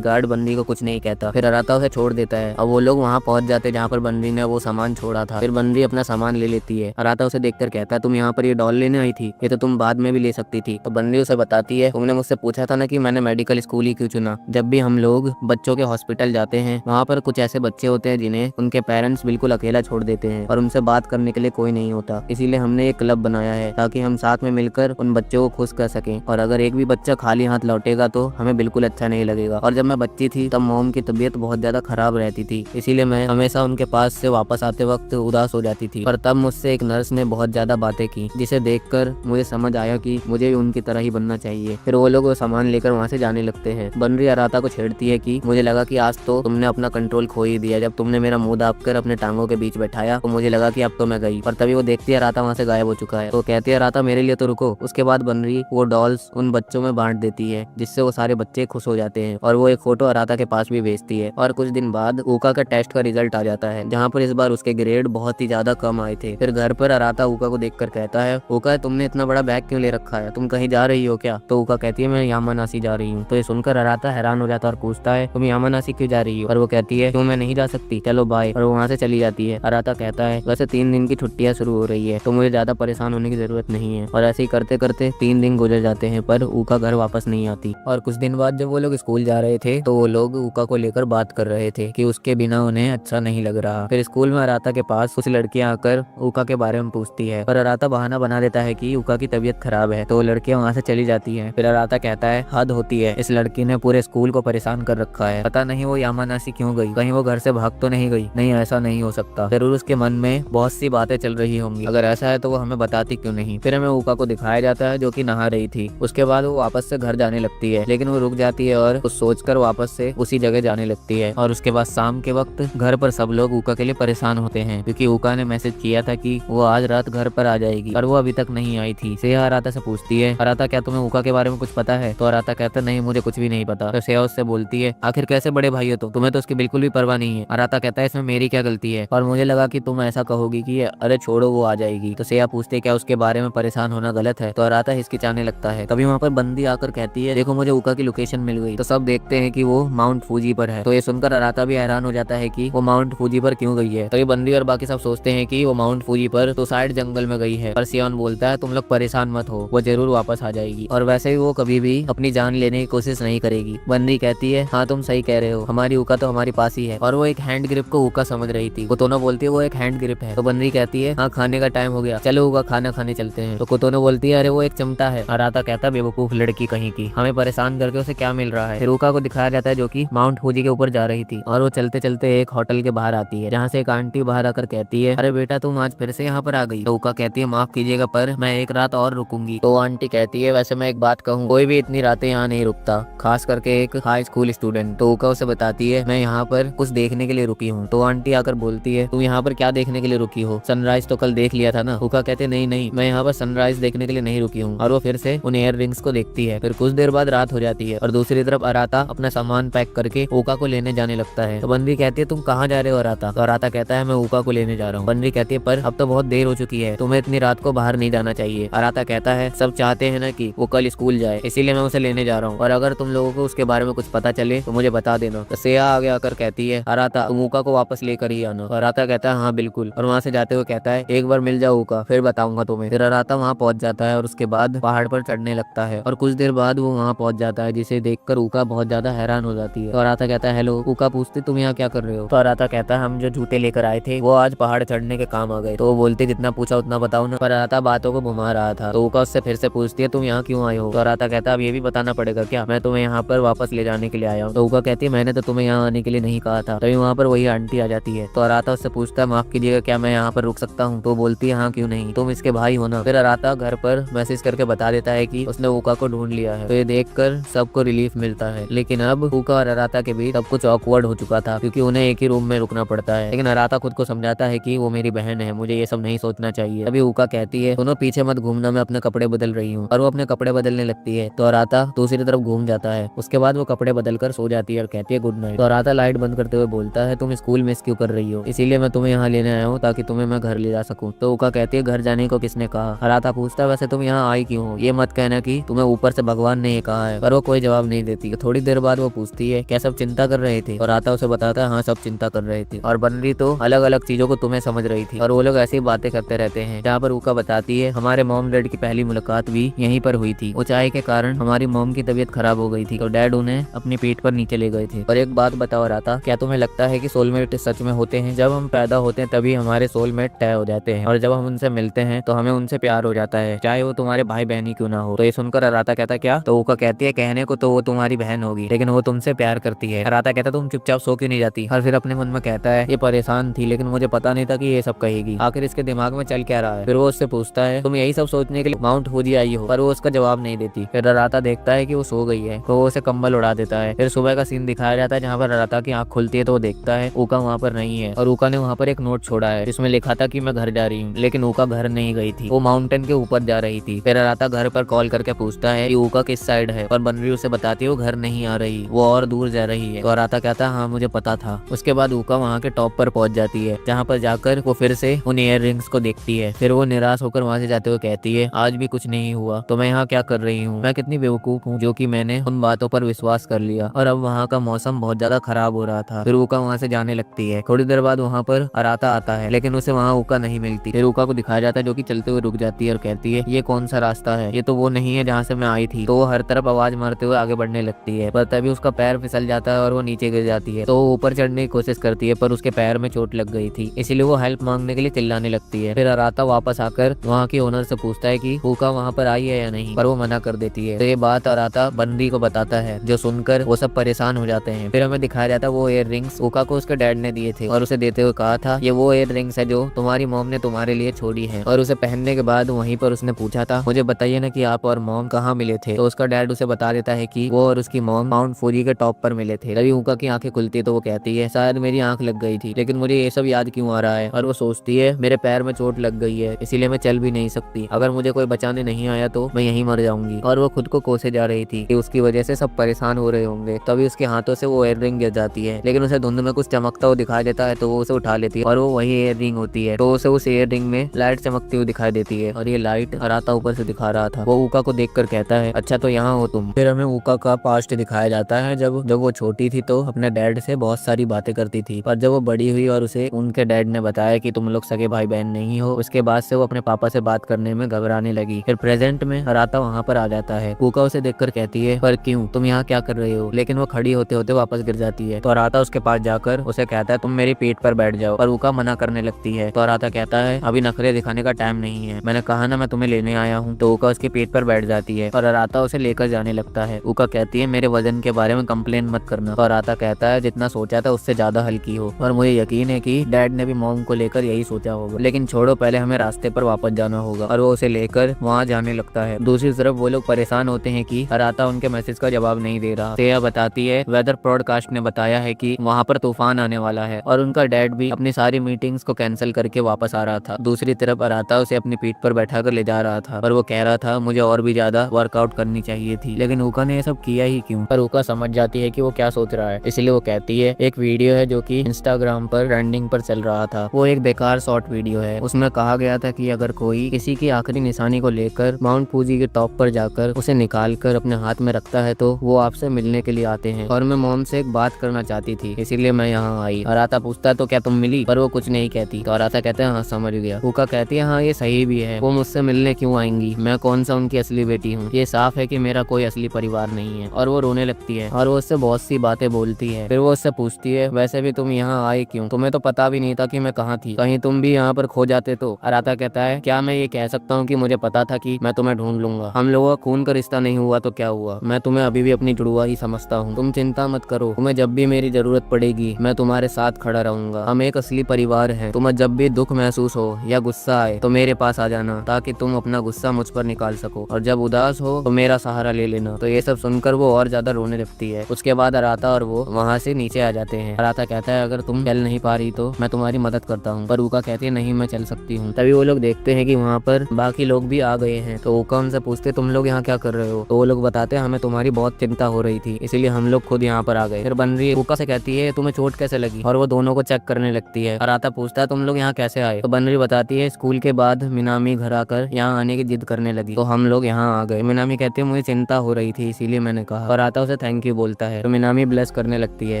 गार्ड बनरी को कुछ नहीं कहता। फिर अराता उसे छोड़ देता है। अब वो लोग वहाँ पहुंच जाते हैं जहाँ पर बनरी ने वो सामान छोड़ा था। फिर बनरी अपना सामान ले लेती है। अराता उसे देखकर कहता है तुम यहाँ पर ये डॉल लेने आई थी, ये तो तुम बाद में भी ले सकती थी। तो बनरी उसे बताती है तुमने मुझसे पूछा था ना कि मैंने मेडिकल स्कूल ही क्यों चुना। जब भी हम लोग बच्चों के हॉस्पिटल जाते हैं वहाँ पर कुछ ऐसे बच्चे होते हैं जिन्हें उनके पेरेंट्स बिल्कुल अकेला छोड़ देते हैं और उनसे बात करने के लिए कोई नहीं होता, इसीलिए हमने एक क्लब बनाया है ताकि हम साथ में मिलकर उन बच्चों को खुश कर सकें। और अगर एक भी बच्चा खाली हाथ लौटेगा तो हमें बिल्कुल अच्छा नहीं लगेगा। और जब मैं बच्ची थी तब मॉम की तबीयत बहुत ज्यादा खराब रहती थी, इसीलिए मैं हमेशा उनके पास से वापस आते वक्त उदास हो जाती थी। पर तब मुझसे एक नर्स ने बहुत ज्यादा बातें की जिसे देखकर मुझे समझ आया कि मुझे भी उनकी तरह ही बनना चाहिए। फिर वो लोग वो सामान लेकर वहाँ से जाने लगते हैं। बनरी अराता को छेड़ती है कि मुझे लगा कि आज तो तुमने अपना कंट्रोल खो ही दिया, जब तुमने मेरा मुंह दाबकर अपने टांगों के बीच बैठाया तो मुझे लगा कि अब तो मैं गई। पर तभी वो देखती है अराता वहाँ से गायब हो चुका है। तो कहती है अराता मेरे लिए तो रुको। उसके बाद बनरी वो डॉल्स उन बच्चों में बांट देती है जिससे वो सारे बच्चे खुश हो जाते हैं, और वो एक फोटो अराता के पास भी भेजती है। और कुछ दिन बाद ऊका का टेस्ट का रिजल्ट आ जाता है जहाँ पर इस बार उसके ग्रेड बहुत ही ज्यादा कम आए थे। फिर घर पर अराता ऊका को देखकर कहता है ऊका तुमने इतना बड़ा बैग क्यों ले रखा है, तुम कहीं जा रही हो क्या। तो ऊका कहती है मैं यामानासी जा रही हूँ। तो ये सुनकर अराता हैरान हो जाता है और पूछता है तुम यामानासी क्यों जा रही हो। और वो कहती है क्यों मैं नहीं जा सकती, चलो बाय। और वो वहाँ से चली जाती है। अराता कहता है वैसे 3 दिन की छुट्टियाँ शुरू हो रही है तो मुझे ज्यादा परेशान होने की जरूरत नहीं है। और ऐसे ही करते करते 3 दिन गुजर जाते हैं पर ऊका घर वापस नहीं आती। और कुछ दिन बाद जब वो लोग स्कूल जा रहे थे तो वो लोग ऊका को लेकर बात कर रहे थे कि उसके बिना उन्हें अच्छा नहीं लग रहा। फिर स्कूल में अराता के पास कुछ लड़कियां आकर ऊका के बारे में पूछती है, पर अराता बहाना बना देता है कि ऊका की तबीयत खराब है। तो वो लड़कियां वहाँ से चली जाती हैं। फिर अराता कहता है हद होती है, इस लड़की ने पूरे स्कूल को परेशान कर रखा है, पता नहीं वो यामानासी क्यों गई, कहीं वो घर से भाग तो नहीं गई। नहीं ऐसा नहीं हो सकता, जरूर उसके मन में बहुत सी बातें चल रही होंगी, अगर ऐसा है तो वो हमें बताती क्यों नहीं। फिर हमें ऊका को दिखाया जाता है जो कि नहा रही थी। उसके बाद वो वापस से घर जाने लगती है लेकिन वो रुक जाती है और कुछ सोचकर वापस से उसी जगह जाने लगती है। और उसके बाद शाम के वक्त घर पर सब लोग ऊका के लिए परेशान होते हैं क्योंकि ऊका ने मैसेज किया था कि वो आज रात घर पर आ जाएगी और वो अभी तक नहीं आई थी। सेहा अराता से पूछती है अराता क्या तुम्हें ऊका के बारे में कुछ पता है। तो अराता कहता नहीं मुझे कुछ भी नहीं पता। तो सेहा उससे बोलती है आखिर कैसे बड़े भाई हो तुम्हें तो उसकी बिल्कुल भी परवाह नहीं है। अराता कहता है इसमें मेरी क्या गलती है, और मुझे लगा कि तुम ऐसा कहोगी कि अरे छोड़ो वो आ जाएगी। तो सेहा पूछते क्या उसके बारे में परेशान होना गलत है। तो अराता हिचकिचाने लगता है। तभी वहाँ पर बंदी आकर कहती है देखो मुझे ऊका की लोकेशन मिल गई। तो सब देखते हैं कि वो माउंट फूजी पर है। तो ये सुनकर अराता भी हैरान हो जाता है कि वो माउंट फूजी पर क्यों गई है। तो ये बंदी और बाकी सब सोचते हैं कि वो माउंट फूजी पर तो साइड जंगल में गई है। पर सियोन बोलता है तुम लोग परेशान मत हो, वो जरूर वापस आ जाएगी और वैसे भी वो कभी भी अपनी जान लेने की कोशिश नहीं करेगी। बंदी कहती है हाँ तुम सही कह रहे हो, हमारी ऊका तो हमारी पास ही है। और वो एक हैंड ग्रिप को ऊका समझ रही थी। कोतोनो बोलती है वो एक हैंड ग्रिप है। तो बंदी कहती है हाँ खाने का टाइम हो गया, चलो ऊका खाना खाने चलते हैं। तो कोतोनो बोलती है अरे वो एक चिमटा है। अराता कहता बेवकूफ लड़की कहीं की, हमें परेशान करके उसे क्या मिल रहा है। फिर ऊका को दिखाया जाता है जो कि माउंट फूजी के ऊपर जा रही थी और वो चलते चलते एक होटल के बाहर आती है, जहाँ से एक आंटी बाहर आकर कहती है, अरे बेटा तुम आज फिर से यहाँ पर आ गई। तो ऊका कहती है, माफ कीजिएगा पर मैं एक रात और रुकूंगी। तो आंटी कहती है, वैसे मैं एक बात कहूँ, कोई भी इतनी रातें यहाँ नहीं रुकता, खास करके एक हाई स्कूल स्टूडेंट। तो ऊका उसे बताती है, मैं यहाँ पर कुछ देखने के लिए रुकी हूँ। तो आंटी आकर बोलती है, तुम यहाँ पर क्या देखने के लिए रुकी हो? सनराइज तो कल देख लिया था ना। ऊका कहते नहीं नहीं, मैं यहाँ पर सनराइज देखने के लिए नहीं रुकी हूँ। और वो फिर से उन ईयर रिंग्स को देखती है। फिर कुछ देर बाद रात हो जाती है और दूसरी तरफ अराता अपना सामान पैक करके ऊका को लेने जाने लगता है। तो बंदरी कहती है, तुम कहाँ जा रहे हो अराता? तो अराता कहता है, मैं ऊका को लेने जा रहा हूँ। बंदरी कहती है, पर अब तो बहुत देर हो चुकी है, तुम्हें इतनी रात को बाहर नहीं जाना चाहिए। अराता कहता है, सब चाहते हैं ना कि वो कल स्कूल जाए, इसीलिए मैं उसे लेने जा रहा हूँ, और अगर तुम लोगों को उसके बारे में कुछ पता चले तो मुझे बता देना। तो सेया आगे आकर कहती है, अराता तुम ऊका को वापस लेकर ही आना। अराता कहता है, हाँ बिल्कुल। और वहाँ से जाते हुए कहता है, एक बार मिल जाओ ऊका, फिर बताऊंगा तुम्हें। फिर अराता वहाँ पहुंच जाता है और उसके बाद पहाड़ पर चढ़ने लगता है, और कुछ देर बाद वो वहाँ पहुंच जाता है, जिसे देखकर ऊका बहुत ज्यादा हैरान हो जाती है। तो अराता कहता है, हेलो। ऊका पूछती, तुम यहाँ क्या कर रहे हो? तो अराता कहता है, हम जो जूते लेकर आए थे वो आज पहाड़ चढ़ने के काम आ गए। तो वो बोलती, जितना पूछा उतना बताओ ना। पर अराता बातों को घुमा रहा था। तो ऊका उससे फिर से पूछती है, तुम यहाँ क्यों आए हो? तो अराता कहता है, अब ये भी बताना पड़ेगा क्या? मैं तुम्हें यहाँ पर वापस ले जाने के लिए आया हूँ। तो ऊका कहती है, मैंने तो तुम्हें यहाँ आने के लिए नहीं कहा था। तभी वहाँ पर वही आंटी आ जाती है। तो अराता उससे पूछता है, माफ कीजिएगा, क्या मैं यहाँ पर रुक सकता हूँ? तो बोलती है, हाँ क्यों नहीं, तुम इसके भाई हो ना। फिर अराता घर पर मैसेज करके बता देता है कि उसने ऊका को ढूंढ लिया है। तो ये देखकर सबको रिलीफ मिलता है। लेकिन अब ऊका और अराता के बीच सब कुछ ऑकवर्ड हो चुका था, क्योंकि उन्हें एक ही रूम में रुकना पड़ता है। लेकिन अराता खुद को समझाता है कि वो मेरी बहन है, मुझे ये सब नहीं सोचना चाहिए। अभी ऊका कहती है, दोनों पीछे मत घूमना, मैं अपने कपड़े बदल रही हूँ। और वो अपने कपड़े बदलने लगती है। तो अराता दूसरी तरफ घूम जाता है। उसके बाद वो कपड़े बदल कर सो जाती है और कहती है, गुड नाइट। तो अराता लाइट बंद करते हुए बोलता है, तुम स्कूल मिस क्यों कर रही हो? इसीलिए मैं तुम्हें यहाँ लेने आया हूँ, ताकि तुम्हें मैं घर ले जा सकूँ। तो ऊका कहती है, घर जाने को किसने कहा? अराता पूछता है, वैसे तुम यहाँ आई क्यों हो? ये मत कहना कि तुम्हें ऊपर से भगवान ने ये कहा है। पर वो कोई जवाब नहीं देती। थोड़ी देर बाद वो पूछती है, क्या सब चिंता कर रहे थे? और अराता उसे बताता है, हाँ सब चिंता कर रहे थे, और बनरी तो अलग अलग चीजों को तुम्हें समझ रही थी, और वो लोग ऐसी बातें करते रहते हैं। जहाँ पर ऊका बताती है, हमारे मॉम डैड की पहली मुलाकात भी यहीं पर हुई थी। ऊंचाई के कारण हमारी मॉम की तबीयत खराब हो गई थी, तो डैड उन्हें अपनी पीठ पर नीचे ले गए थे। और एक बात बताओ अराता, क्या तुम्हें लगता है कि सोलमेट सच में होते हैं? जब हम पैदा होते हैं तभी हमारे सोलमेट तय हो जाते हैं, और जब हम उनसे मिलते हैं तो हमें उनसे प्यार हो जाता है, चाहे वो तुम्हारे भाई बहन ही क्यों ना हो। तो ये सुनकर अराता कहता, क्या? तो ऊका कहती है, कहने को तो वो तुम्हारी बहन होगी, लेकिन वो तुमसे प्यार करती है। अराता कहता, तुम चुपचाप सो क्यों नहीं जाती? और फिर अपने मन में कहता है, ये परेशान थी, लेकिन मुझे पता नहीं था कि ये सब कहेगी। आखिर इसके दिमाग में चल क्या रहा है? फिर वो उससे पूछता है, तुम यही सब सोचने के लिए माउंट फूजी आई हो? पर वो उसका जवाब नहीं देती। फिर अराता देखता है कि वो सो गई है, तो वो उसे कंबल उड़ा देता है। फिर सुबह का सीन दिखाया जाता है, जहाँ पर अराता की आंख खुलती है तो वो देखता है ऊका वहाँ पर नहीं है, और ऊका ने वहाँ पर एक नोट छोड़ा है जिसमें लिखा था कि मैं घर जा रही हूँ। लेकिन ऊका घर नहीं गई थी, वो माउंटेन के ऊपर जा रही थी। फिर अराता घर पर कॉल करके पूछता है कि ऊका किस साइड है, पर बनरी उसे बताती है वो घर नहीं आ रही, वो और दूर जा रही है। तो अराता कहता है, हाँ मुझे पता था। उसके बाद ऊका वहाँ के टॉप पर पहुंच जाती है, जहाँ पर जाकर वो फिर से उन ईयर रिंग्स को देखती है। फिर वो निराश होकर वहाँ से जाते हुए कहती है, आज भी कुछ नहीं हुआ, तो मैं यहाँ क्या कर रही हूँ? मैं कितनी बेवकूफ हूँ जो कि मैंने उन बातों पर विश्वास कर लिया। और अब वहाँ का मौसम बहुत ज्यादा खराब हो रहा था। फिर ऊका वहाँ से जाने लगती है। थोड़ी देर बाद वहाँ पर अराता आता है, लेकिन उसे वहाँ ऊका नहीं मिलती। फिर ऊका को दिखाया जाता है, जो कि चलते हुए रुक जाती है और कहती है, ये कौन सा रास्ता है? ये तो वो नहीं है जहाँ से मैं आई थी। तो वो हर तरफ आवाज मारते हुए आगे बढ़ने लगती है, पर तभी उसका पैर फिसल जाता है और वो नीचे गिर जाती है। तो वो ऊपर चढ़ने की कोशिश करती है, पर उसके पैर में चोट लग गई थी, इसीलिए वो हेल्प मांगने के लिए चिल्लाने लगती है। फिर अराता वापस आकर वहाँ के ओनर से पूछता है कि ऊका वहाँ पर आई है या नहीं, पर वो मना कर देती है। तो ये बात अराता बंदी को बताता है, जो सुनकर वो सब परेशान हो जाते हैं। फिर हमें दिखाया जाता है वो इयर रिंग्स ऊका को उसके डैड ने दिए थे, और उसे देते हुए कहा था, ये वो इयर रिंग्स है जो तुम्हारी मॉम ने तुम्हारे लिए छोड़ी है। और उसे पहनने के बाद वहीं पर उसने पूछा था, मुझे बताइए ना कि आप और मॉम कहाँ मिले थे? तो उसका डैड उसे बता देता है कि वो और उसकी मॉम माउंट फूजी के टॉप पर मिले थे। तभी ऊका की आंखें खुलती है, तो वो कहती है, शायद मेरी आंख लग गई थी, लेकिन मुझे ये सब याद क्यों आ रहा है? और वो सोचती है, मेरे पैर में चोट लग गई है, इसीलिए मैं चल भी नहीं सकती। अगर मुझे कोई बचाने नहीं आया तो मैं यहीं मर जाऊंगी। और वो खुद को कोसे जा रही थी कि उसकी वजह से सब परेशान हो रहे होंगे। तभी उसके हाथों से वो इयर रिंग गिर जाती है, लेकिन उसे धुंध में कुछ चमकता हुआ दिखाई देता है, तो वो उसे उठा लेती है, और वो वही इयर रिंग होती है। तो उसे उस इयर रिंग में लाइट चमकती हुई दिखाई देती है, और ये लाइट अराता ऊपर से दिखा रहा था। वो ऊका को देखकर कहता है, अच्छा तो यहाँ हो तुम। फिर हमें ऊका का पास्ट दिखाया जाता है, जब वो छोटी थी तो अपने डैड से बहुत सारी बातें करती थी, पर जब वो बड़ी हुई और उसे उनके डैड ने बताया कि तुम लोग सगे भाई बहन नहीं हो, उसके बाद से वो अपने पापा से बात करने में घबराने लगी। फिर प्रेजेंट में अराता वहाँ पर आ जाता है। ऊका उसे देखकर कहती है, पर क्यों, तुम यहाँ क्या कर रहे हो? लेकिन वो खड़ी होते होते वापस गिर जाती है। तो अराता उसके पास जाकर उसे कहता है, तुम मेरी पीठ पर बैठ जाओ, पर ऊका मना करने लगती है। तो अराता कहता है, अभी नखरे दिखाने का टाइम नहीं है, मैंने कहा ना मैं तुम्हें लेने आया हूँ। तो ऊका उसकी पीठ पर बैठ जाती है और अराता उसे लेकर जाने लगता है। ऊका कहती है, मेरे वजन के बारे में कंप्लेन मत करना। तो अराता कहता है, जितना सोचा था उससे मुझसे ज्यादा हल्की हो। और मुझे यकीन है कि डैड ने भी मॉम को लेकर यही सोचा होगा। लेकिन छोड़ो, पहले हमें रास्ते पर वापस जाना होगा। और वो उसे लेकर वहाँ जाने लगता है। दूसरी तरफ वो लोग परेशान होते हैं कि अराता उनके मैसेज का जवाब नहीं दे रहा। सेया बताती है वेदर ब्रॉडकास्ट ने बताया है कि वहाँ पर तूफान आने वाला है और उनका डैड भी अपनी सारी मीटिंग्स को कैंसिल करके वापस आ रहा था। दूसरी तरफ अराता उसे अपनी पीठ पर बैठा कर ले जा रहा था और वो कह रहा था मुझे और भी ज्यादा वर्कआउट करनी चाहिए थी, लेकिन ऊका ने ये सब किया ही क्यों। पर ऊका समझ जाती है कि वो क्या सोच रहा है, इसलिए वो कहती है एक वीडियो है जो कि इंस्टाग्राम पर ट्रेंडिंग पर चल रहा था। वो एक बेकार शॉर्ट वीडियो है। उसमें कहा गया था कि अगर कोई किसी की आखिरी निशानी को लेकर माउंट फूजी के टॉप पर जाकर उसे निकाल कर अपने हाथ में रखता है तो वो आपसे मिलने के लिए आते हैं और मैं मॉम से एक बात करना चाहती थी, इसीलिए मैं यहाँ आई। अराता पूछता है तो क्या तुम मिली, पर वो कुछ नहीं कहती। तो अराता कहते हैं हाँ समझ गया। ऊका कहती है हाँ ये सही भी है, वो मुझसे मिलने क्यों आएंगी, मैं कौन सा उनकी असली बेटी हूँ, ये साफ है कि मेरा कोई असली परिवार नहीं है। और वो रोने लगती है और वो उससे बहुत सी बातें बोलती है। फिर वो उससे पूछती है वैसे भी तुम यहाँ आए क्यों, तुम्हें तो पता भी नहीं था कि मैं कहाँ थी, कहीं तुम भी यहाँ पर खो जाते तो। अराता कहता है क्या मैं ये कह सकता हूँ कि मुझे पता था कि मैं तुम्हें ढूंढ लूंगा, हम लोगों का खून का रिश्ता नहीं हुआ तो क्या हुआ, मैं तुम्हें अभी भी अपनी जुड़वा ही समझता हूँ, तुम चिंता मत करो, तुम्हें जब भी मेरी जरूरत पड़ेगी मैं तुम्हारे साथ खड़ा रहूंगा, हम एक असली परिवार हैं, तुम्हें जब भी दुख महसूस हो या गुस्सा आए तो मेरे पास आ जाना ताकि तुम अपना गुस्सा मुझ पर निकाल सको, और जब उदास हो तो मेरा सहारा ले लेना। तो ये सब सुनकर वो और ज्यादा रोने लगती है। उसके बाद अराता और वो वहाँ से नीचे आ जाते हैं। अराता कहता है अगर तुम चल नहीं पा रही तो मैं तुम्हारी मदद करता हूँ, पर ऊका कहती है नहीं मैं चल सकती हूँ। तभी वो लोग देखते हैं कि वहाँ पर बाकी लोग भी आ गए हैं। तो ऊका उनसे पूछते तुम लोग यहाँ क्या कर रहे हो। तो वो लोग बताते हैं हमें तुम्हारी बहुत चिंता हो रही थी इसीलिए हम लोग खुद यहाँ पर आ गए। फिर बनरी ऊका से कहती है तुम्हें चोट कैसे लगी, और वो दोनों को चेक करने लगती है। अराता पूछता है तुम लोग यहाँ कैसे आए। तो बनरी बताती है स्कूल के बाद मिनामी घर आकर यहाँ आने की जिद करने लगी तो हम लोग यहाँ आ गए। मिनामी कहती है मुझे चिंता हो रही थी इसीलिए मैंने कहा। और अराता उसे थैंक यू बोलता है तो मिनामी ब्लेस करने लगती है।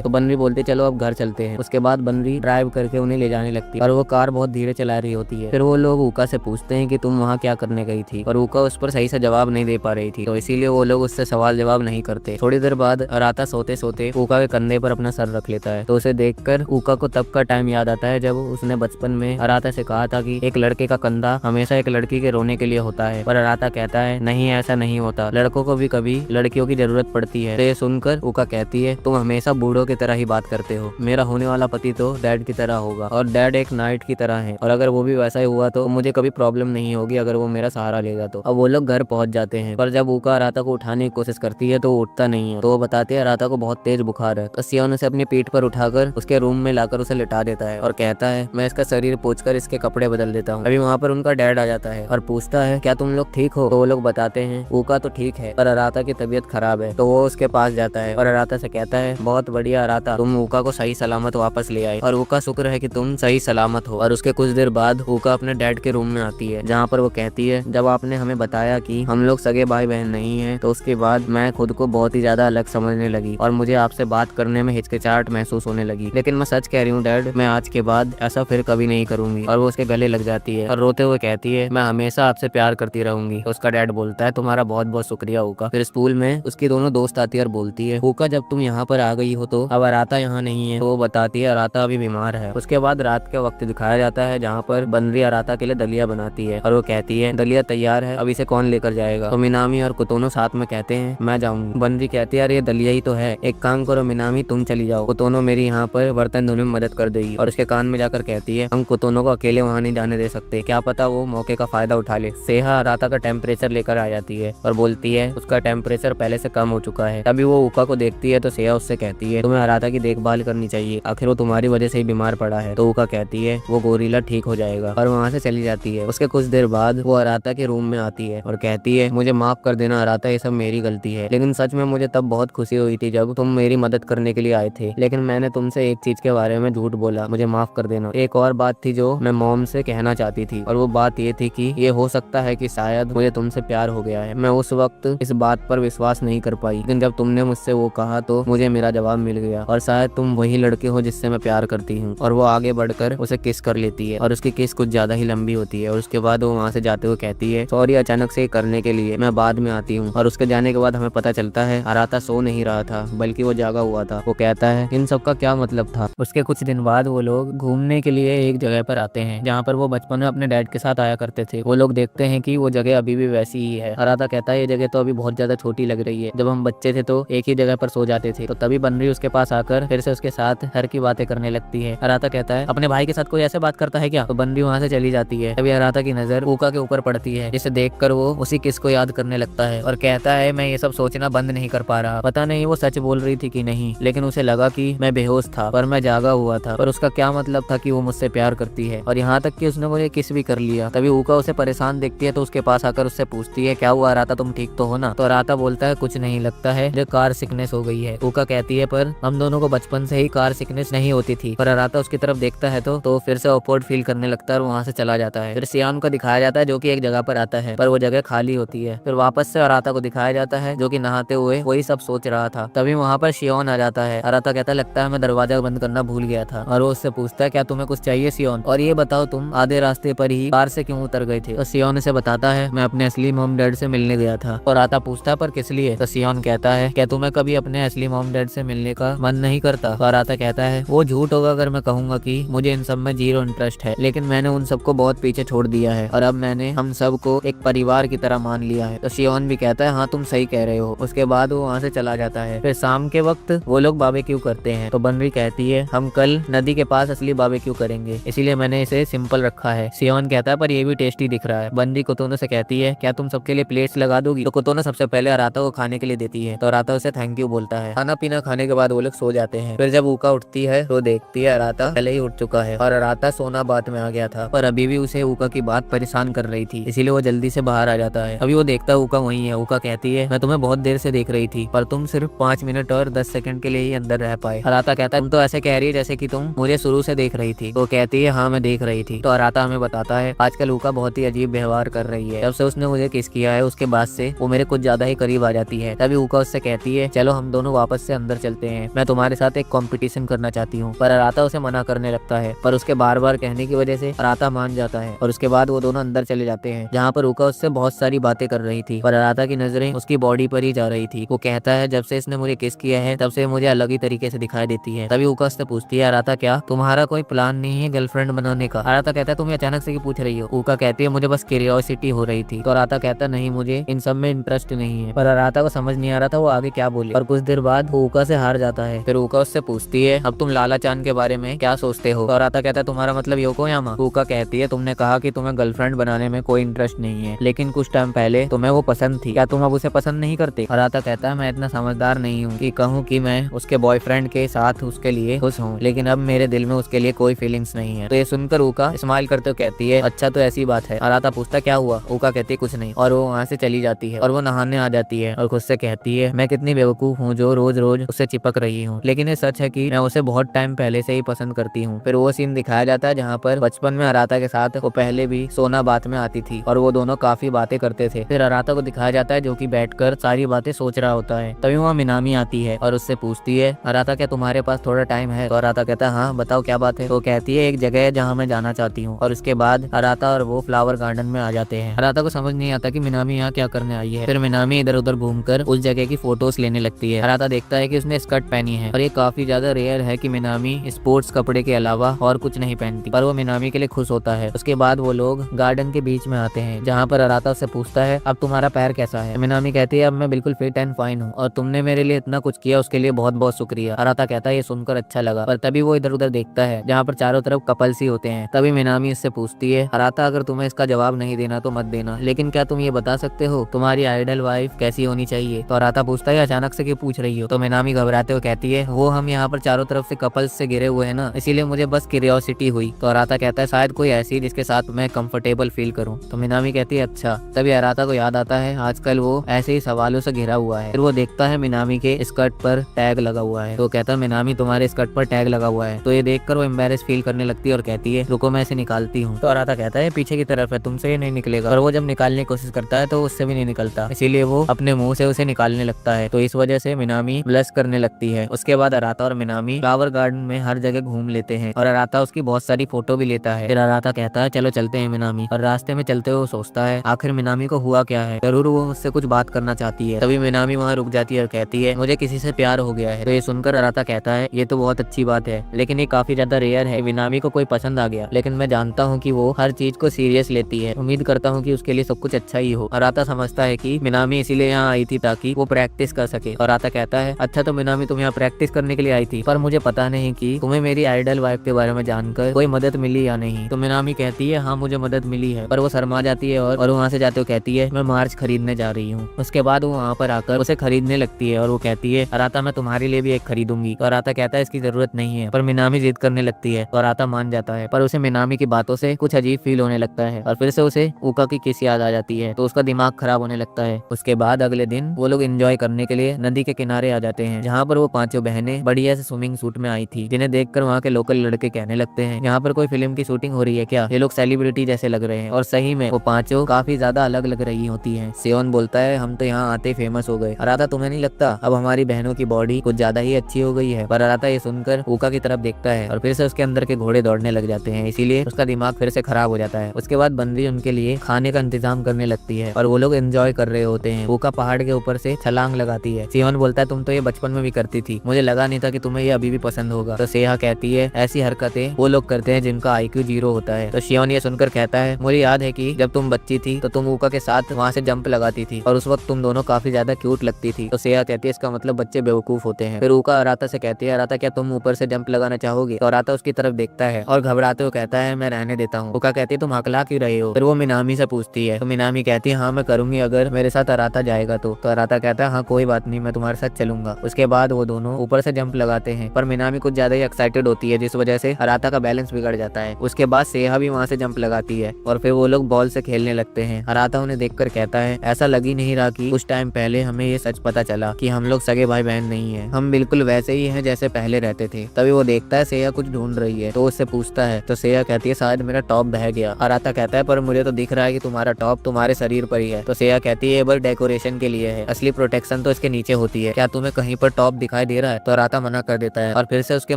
तो बनरी बोलती है चलो अब घर चलते हैं। उसके बाद बनरी ड्राइव करके उन्हें ले जाने लगती है और वो कार बहुत धीरे चला रही होती है। फिर वो लोग ऊका से पूछते हैं कि तुम वहाँ क्या करने गई थी, और ऊका उस पर सही से जवाब नहीं दे पा रही थी तो इसीलिए वो लोग उससे सवाल जवाब नहीं करते। थोड़ी देर बाद अराता सोते सोते ऊका के कंधे पर अपना सर रख लेता है। तो उसे देखकर ऊका को तब का टाइम याद आता है जब उसने बचपन में अराता से कहा था कि एक लड़के का कंधा हमेशा एक लड़की के रोने के लिए होता है। पर अराता कहता है नहीं ऐसा नहीं होता, लड़कों को भी कभी लड़कियों की जरूरत पड़ती है। तो ये सुनकर ऊका कहती है तुम हमेशा बूढ़ों की तरह ही बात करते हो, मेरा होने वाला पति तो डैड की तरह होगा और डैड एक नाइट की तरह है, और अगर वो भी वैसा ही हुआ तो मुझे कभी प्रॉब्लम नहीं होगी अगर वो मेरा सहारा लेगा तो। अब वो लोग घर पहुंच जाते हैं, पर जब ऊका अराता को उठाने की कोशिश करती है तो वो उठता नहीं है। तो वो बताते हैं अराता को बहुत तेज बुखार है। तो सियोन उसे अपनी पीठ पर उठाकर उसके रूम में लाकर उसे लिटा देता है और कहता है मैं इसका शरीर पोंछकर इसके कपड़े बदल देता हूँ। अभी वहाँ पर उनका डैड आ जाता है और पूछता है क्या तुम लोग ठीक हो। तो वो लोग बताते हैं ऊका तो ठीक है पर अराता की तबीयत खराब है। तो वो उसके पास जाता है और अराता से कहता है बहुत बढ़िया अराता, तुम ऊका को सही सलामत वापस ले आए और ऊका शुक्र है कि तुम सही सलामत हो। और उसके कुछ देर बाद ऊका अपने डैड के रूम में आती है जहाँ पर वो कहती है जब आपने हमें बताया कि हम लोग सगे भाई बहन नहीं है तो उसके बाद मैं खुद को बहुत ही ज्यादा अलग समझने लगी और मुझे आपसे बात करने में हिचकिचाहट महसूस होने लगी, लेकिन मैं सच कह रही हूँ डैड, मैं आज के बाद ऐसा फिर कभी नहीं करूंगी। और वो उसके गले लग जाती है और रोते हुए कहती है मैं हमेशा आपसे प्यार करती रहूंगी। तो उसका डैड बोलता है तुम्हारा बहुत बहुत शुक्रिया ऊका। फिर स्कूल में उसकी दोनों दोस्त आती है और बोलती है ऊका जब तुम यहाँ पर आ गई हो तो अब अराता यहाँ नहीं है। तो वो बताती है अराता अभी बीमार है। उसके बाद रात के वक्त दिखाया जाता है जहाँ पर बनरी अराता के लिए दलिया बनाती है और वो कहती है दलिया तैयार है, अब इसे कौन लेकर जाएगा। तो मिनामी और कुतोनो साथ में कहते हैं मैं जाऊंगी। बनरी कहती है यार ये दलिया ही तो है, एक काम करो मिनामी तुम चली जाओ, कुतोनो मेरी यहाँ पर बर्तन धोने में मदद कर देगी। और उसके कान में जाकर कहती है हम कुतोनो को अकेले वहाँ नहीं जाने दे सकते, क्या पता वो मौके का फायदा उठा ले। सेहा अराता का टेम्परेचर लेकर आ जाती है और बोलती है उसका टेम्परेचर पहले से कम हो चुका है। तभी वो ऊका को देखती है तो सेहा उससे कहती है तुम्हें अराता की देखभाल करनी चाहिए, आखिर वो तुम्हारी वजह से ही बीमार पड़ा है। तो ऊका कहती है वो गोरिल्ला ठीक हो जाएगा और वहाँ से चली जाती है। उसके कुछ देर बाद वो अराता के रूम में आती है और कहती है मुझे माफ कर देना अराता, ये सब मेरी गलती है, लेकिन सच में मुझे तब बहुत खुशी हुई थी जब तुम मेरी मदद करने के लिए आए थे, लेकिन मैंने तुमसे एक चीज के बारे में झूठ बोला, मुझे माफ कर देना। एक और बात थी जो मैं मॉम से कहना चाहती थी और वो बात ये थी कि ये हो सकता है कि शायद मुझे तुमसे प्यार हो गया है। मैं उस वक्त इस बात पर विश्वास नहीं कर पाई, लेकिन जब तुमने मुझसे वो कहा तो मुझे मेरा जवाब मिल गया और शायद तुम वही लड़के हो जिससे मैं प्यार करती हूँ। और वो आगे बढ़कर उसे किस कर लेती है और उसकी किस कुछ ज्यादा ही लंबी होती है और उसके बाद वो वहाँ से जाते हुए कहती है सॉरी अचानक से करने के लिए, मैं बाद में आती हूँ। और उसके जाने के बाद हमें पता चलता है अराता सो नहीं रहा था बल्कि वो जागा हुआ था। वो कहता है इन सब का क्या मतलब था। उसके कुछ दिन बाद वो लोग घूमने के लिए एक जगह पर आते हैं जहाँ पर वो बचपन में अपने डैड के साथ आया करते थे। वो लोग देखते हैं कि वो जगह अभी भी वैसी ही है। अराता कहता है ये जगह तो अभी बहुत ज्यादा छोटी लग रही है, जब हम बच्चे थे तो एक ही जगह पर सो जाते थे। तो तभी बनरी उसके पास आकर फिर से उसके साथ हर की बातें करने लगती है। अराता कहता है अपने भाई के साथ कोई ऐसे बात करता है क्या? तो बन भी वहाँ से चली जाती है। तभी अराता की नजर ऊका के ऊपर पड़ती है, जिसे देखकर वो उसी किस को याद करने लगता है और कहता है मैं ये सब सोचना बंद नहीं कर पा रहा। पता नहीं वो सच बोल रही थी कि नहीं, लेकिन उसे लगा कि मैं बेहोश था पर मैं जागा हुआ था। पर उसका क्या मतलब था कि वो मुझसे प्यार करती है, और यहाँ तक कि उसने मुझे किस भी कर लिया। तभी ऊका उसे परेशान देखती है तो उसके पास आकर उससे पूछती है क्या हुआ अराता, तुम ठीक तो हो ना? तो अराता बोलता है कुछ नहीं, लगता है मुझे कार सिकनेस हो गई है। ऊका कहती है पर हम दोनों को बचपन से ही कार सिकनेस नहीं होती थी। पर अराता उसकी तरफ देखता है तो फिर से ऑकवर्ड फील करने लगता है और वहाँ से चला जाता है। फिर सियान को दिखाया जाता है जो कि एक जगह पर आता है, पर वो जगह खाली होती है। फिर वापस से अराता को दिखाया जाता है जो कि नहाते हुए वही सब सोच रहा था। तभी वहाँ पर शियोन आ जाता है। अराता कहता लगता है मैं दरवाजा बंद करना भूल गया था, और वो उससे पूछता है क्या तुम्हें कुछ चाहिए सियोन, और ये बताओ तुम आधे रास्ते पर ही कार से क्यों उतर गए थे? तो सियोन उसे बताता है मैं अपने असली मॉम डैड से मिलने गया था। और अराता पूछता है पर किस लिए? तो सियोन कहता है क्या तुम्हें कभी अपने असली मॉम डैड से मिलने का मन नहीं करता? तो अराता कहता है वो झूठ होगा अगर मैं कहूंगा कि मुझे इन सब में जीरो इंटरेस्ट है, लेकिन मैंने उन सबको बहुत पीछे छोड़ दिया है और अब मैंने हम सबको एक परिवार की तरह मान लिया है। तो सियोन भी कहता है हाँ तुम सही कह रहे हो। उसके बाद वो वहाँ से चला जाता है। फिर शाम के वक्त वो लोग बारबेक्यू करते हैं। तो बनरी कहती है हम कल नदी के पास असली बारबेक्यू करेंगे, इसीलिए मैंने इसे सिंपल रखा है। सियोन कहता है पर ये भी टेस्टी दिख रहा है। बनरी कोतोनो से कहती है क्या तुम सबके लिए प्लेट्स लगा दोगी? तो कोतोनो सबसे पहले अराता को खाने के लिए देती है। तो अराता उसे थैंक यू बोलता है। खाना पीना खाने के बाद वो लोग सो जाते हैं। फिर जब ऊका उठती है तो देखती है अराता पहले ही उठ चुका है और अराता सोना बात में आ गया था, पर अभी भी उसे ऊका की बात परेशान कर रही थी, इसीलिए वो जल्दी से बाहर आ जाता है। अभी वो देखता है ऊका वहीं है। ऊका कहती है मैं तुम्हें बहुत देर से देख रही थी पर तुम सिर्फ 5 मिनट और 10 सेकंड के लिए ही अंदर रह पाए। अराता कहता है तुम तो ऐसे कह रही है जैसे कि तुम मुझे शुरू से देख रही थी। वो कहती है हाँ मैं देख रही थी। तो अराता हमें बताता है आजकल ऊका बहुत ही अजीब व्यवहार कर रही है। जब से उसने मुझे किस किया है उसके बाद से वो मेरे कुछ ज्यादा ही करीब आ जाती है। तभी ऊका उससे कहती है चलो हम दोनों वापस से अंदर चलते हैं, मैं तुम्हारे साथ एक कंपटीशन करना चाहती हूँ। पर अराता उसे मना करने लगता है, पर उसके बार बार कहने की वजह से अराता मान जाता है और उसके बाद वो दोनों अंदर चले जाते हैं, जहाँ पर ऊका उससे बहुत सारी बातें कर रही थी। पर अराता की नजरें उसकी बॉडी पर ही जा रही थी। वो कहता है जब से इसने मुझे किस किया है तब से मुझे अलग ही तरीके से दिखाई देती है। तभी ऊका उससे पूछती है अराता क्या तुम्हारा कोई प्लान नहीं है गर्लफ्रेंड बनाने का? अराता कहता है तुम्हें अचानक से क्यों पूछ रही हो? ऊका कहती है मुझे बस क्यूरियोसिटी हो रही थी। तो अराता कहता नहीं मुझे इन सब में इंटरेस्ट नहीं है। पर अराता को समझ नहीं आ रहा था वो आगे क्या बोले, और कुछ देर बाद वो ऊका से हार जाता है। फिर ऊका उससे पूछती है अब तुम लाला चांद के बारे में क्या सोचते हो? तो अराता कहता है तुम्हारा मतलब योकोयामा? ऊका कहती है तुमने कहा कि तुम्हें गर्लफ्रेंड बनाने में कोई इंटरेस्ट नहीं है, लेकिन कुछ टाइम पहले तुम्हें वो पसंद थी, क्या तुम अब उसे पसंद नहीं करते? अराता कहता है मैं इतना समझदार नहीं हूँ कि कहूँ कि मैं उसके बॉयफ्रेंड के साथ उसके लिए खुश हूँ, लेकिन अब मेरे दिल में उसके लिए कोई फीलिंग्स नहीं है। तो ये सुनकर ऊका स्माइल करते हुए कहती है अच्छा तो ऐसी बात है। अराता पूछता क्या हुआ? ऊका कहती है कुछ नहीं, और वो वहाँ से चली जाती है और वो नहाने आ जाती है और खुद से कहती है मैं कितनी बेवकूफ हूँ जो रोज रोज उससे चिपक रही हूँ, लेकिन ये सच है कि मैं उसे बहुत टाइम पहले से ही पसंद करती हूँ। फिर वो सीन दिखाया जाता है जहाँ पर बचपन में अराता के साथ वो पहले भी सोना बात में आती थी और वो दोनों काफी बातें करते थे। फिर अराता को दिखाया जाता है जो कि बैठकर सारी बातें सोच रहा होता है। तभी वहाँ मिनामी आती है और उससे पूछती है अराता क्या तुम्हारे पास थोड़ा टाइम है? तो अराता कहता है हाँ बताओ क्या बात है? तो कहती है एक जगह है जहाँ मैं जाना चाहती हूँ। और उसके बाद अराता और वो फ्लावर गार्डन में आ जाते हैं। अराता को समझ नहीं आता कि मिनामी यहाँ क्या करने आई है। फिर मिनामी इधर उधर घूमकर उस जगह की फोटोज लेने लगती है। अराता देखता है कि उसने स्कर्ट पहनी है और ये काफी ज्यादा रेयर है कि मिनामी स्पोर्ट्स कपड़े के अलावा और कुछ नहीं पहनती, पर वो मिनामी के लिए खुश होता है। उसके बाद वो लोग गार्डन के बीच में आते हैं जहाँ पर अराता उससे पूछता है अब तुम्हारा पैर कैसा है? मिनामी कहती है अब मैं बिल्कुल फिट एंड फाइन हूँ और तुमने मेरे लिए इतना कुछ किया उसके लिए बहुत बहुत शुक्रिया। अराता कहता है ये सुनकर अच्छा लगा, पर तभी वो इधर उधर देखता है जहाँ पर चारों तरफ कपल्स ही होते हैं। तभी मिनामी इससे पूछती है अराता अगर तुम्हें इसका जवाब नहीं देना तो मत देना, लेकिन क्या तुम ये बता सकते हो तुम्हारी आइडल वाइफ कैसी होनी चाहिए? तो अराता पूछता है अचानक से क्यों पूछ रही हो? तो मिनामी घबराते हुए कहती है वो हम यहाँ पर चारों तरफ से कपल्स से घिरे हुए हैं ना, इसीलिए मुझे बस क्यूरियोसिटी हुई। तो अराता कहता है शायद कोई ऐसी जिसके साथ मैं कंफर्टेबल फील करूँ। तो मिनामी कहती है अच्छा। तभी अराता को याद आता है आजकल वो ऐसे ही सवालों से घिरा हुआ है। फिर वो देखता है मिनामी के स्कर्ट पर टैग लगा हुआ है। तो कहता है मिनामी तुम्हारे स्कर्ट पर टैग लगा हुआ है। तो ये देखकर वो एम्बेरेस फील करने लगती है और कहती है रुको मैं इसे निकालती हूँ। तो अराता कहता है पीछे की तरफ है, तुमसे ये नहीं निकलेगा। और वो जब निकालने की कोशिश करता है तो उससे भी नहीं निकलता, इसीलिए वो अपने मुंह से उसे निकालने लगता है। तो इस वजह से मिनामी ब्लश करने लगती है। उसके बाद अराता और मिनामी फ्लावर गार्डन में हर जगह घूम लेते हैं और अराता उसकी बहुत सारी फोटो भी लेता है। फिर अराता कहता है चलो चलते हैं मिनामी, और रास्ते में चलते हुए सोचता है आखिर मिनामी को हुआ क्या है, जरूर वो मुझसे कुछ बात करना चाहती है। तभी मिनामी वहाँ रुक जाती है और कहती है मुझे किसी से प्यार हो गया है। तो ये सुनकर अराता कहता है ये तो बहुत अच्छी बात है, लेकिन ये काफी ज्यादा रेयर है मिनामी को कोई पसंद आ गया, लेकिन मैं जानता हूँ कि वो हर चीज को सीरियस लेती है। उम्मीद करता हूँ कि उसके लिए सब कुछ अच्छा ही हो। अराता समझता है कि मिनामी इसीलिए यहाँ आई थी ताकि वो प्रैक्टिस कर सके। और अराता कहता है अच्छा तो मिनामी तुम यहाँ प्रैक्टिस करने के लिए लिए आई थी, पर मुझे पता नहीं कि तुम्हें मेरी आइडल वाइफ के बारे में जानकर कोई मदद मिली या नहीं। तो मिनामी कहती है हाँ मुझे मदद मिली है, पर वो शर्मा जाती है और वहाँ से जाते हुए कहती है मैं मार्च खरीदने जा रही हूँ। उसके बाद वो वहाँ पर आकर उसे खरीदने लगती है और वो कहती है अराता मैं तुम्हारे लिए भी एक खरीदूंगी। तो अराता कहता है इसकी जरूरत नहीं है, पर मिनामी जिद करने लगती है तो अराता मान जाता है, पर उसे मिनामी की बातों से कुछ अजीब फील होने लगता है और फिर से उसे ऊका की किस याद आ जाती है, तो उसका दिमाग खराब होने लगता है। उसके बाद अगले दिन वो लोग एंजॉय करने के लिए नदी के किनारे आ जाते हैं, जहाँ पर वो पांचों बहनें बढ़िया से स्विमिंग सूट में आई थी, जिन्हें देखकर वहाँ के लोकल लड़के कहने लगते हैं यहाँ पर कोई फिल्म की शूटिंग हो रही है क्या, ये लोग सेलिब्रिटी जैसे लग रहे हैं। और सही में वो पांचों काफी ज्यादा अलग लग रही होती है। सेओन बोलता है हम तो यहाँ आते फेमस हो गए। अराता तुम्हें नहीं लगता अब हमारी बहनों की बॉडी कुछ ज्यादा ही अच्छी हो गई है। पर अराता ये सुनकर ऊका की तरफ देखता है और फिर से उसके अंदर के घोड़े दौड़ने लग जाते हैं, इसीलिए उसका दिमाग फिर से खराब हो जाता है। उसके बाद बंदी उनके लिए खाने का इंतजाम करने लगती है और वो लोग एंजॉय कर रहे होते हैं। ऊका पहाड़ के ऊपर से छलांग लगाती है। सेओन बोलता है तुम तो ये बचपन में भी करती थी, मुझे लगा नहीं था कि तुम्हें ये अभी भी पसंद होगा। तो सेहा कहती है ऐसी हरकतें वो लोग करते हैं जिनका IQ 0 होता है। तो शियोन ये सुनकर कहता है मुझे याद है कि जब तुम बच्ची थी तो तुम ऊका के साथ वहाँ से जंप लगाती थी और उस वक्त तुम दोनों काफी ज्यादा क्यूट लगती थी। तो सेहा कहती है इसका मतलब बच्चे बेवकूफ होते हैं। फिर ऊका अराता से कहती है अराता क्या तुम ऊपर से जंप लगाना चाहोगे। तो अराता उसकी तरफ देखता है और घबराते हुए कहता है मैं रहने देता हूँ। ऊका कहती है तुम हकला क्यों रहे हो। फिर वो मिनामी से पूछती है, तो मिनामी कहती है हाँ मैं करूंगी अगर मेरे साथ अराता जाएगा तो अराता कहता है हाँ कोई बात नहीं मैं तुम्हारे साथ चलूंगा। उसके बाद वो दोनों ऊपर से जंप लगाते हैं, पर मिनामी कुछ ज्यादा ही एक्साइटेड होती है जिस वजह से अराता का बैलेंस बिगड़ जाता है। उसके बाद सेहा भी वहाँ से जंप लगाती है और फिर वो लोग बॉल से खेलने लगते हैं। अराता उन्हें देखकर कहता है ऐसा लग ही नहीं रहा कि कुछ टाइम पहले हमें ये सच पता चला कि हम लोग सगे भाई बहन नहीं है, हम बिल्कुल वैसे ही हैं जैसे पहले रहते थे। तभी वो देखता है सेया कुछ ढूंढ रही है तो उससे पूछता है, तो सेया कहती है शायद मेरा टॉप बह गया। अराता कहता है पर मुझे तो दिख रहा है कि तुम्हारा टॉप तुम्हारे शरीर पर ही है। तो सेया कहती है ये बस डेकोरेशन के लिए है, असली प्रोटेक्शन तो इसके नीचे होती है, क्या तुम्हें कहीं पर टॉप दिखाई दे रहा है। तो अराता मना कर देता है और फिर से उसके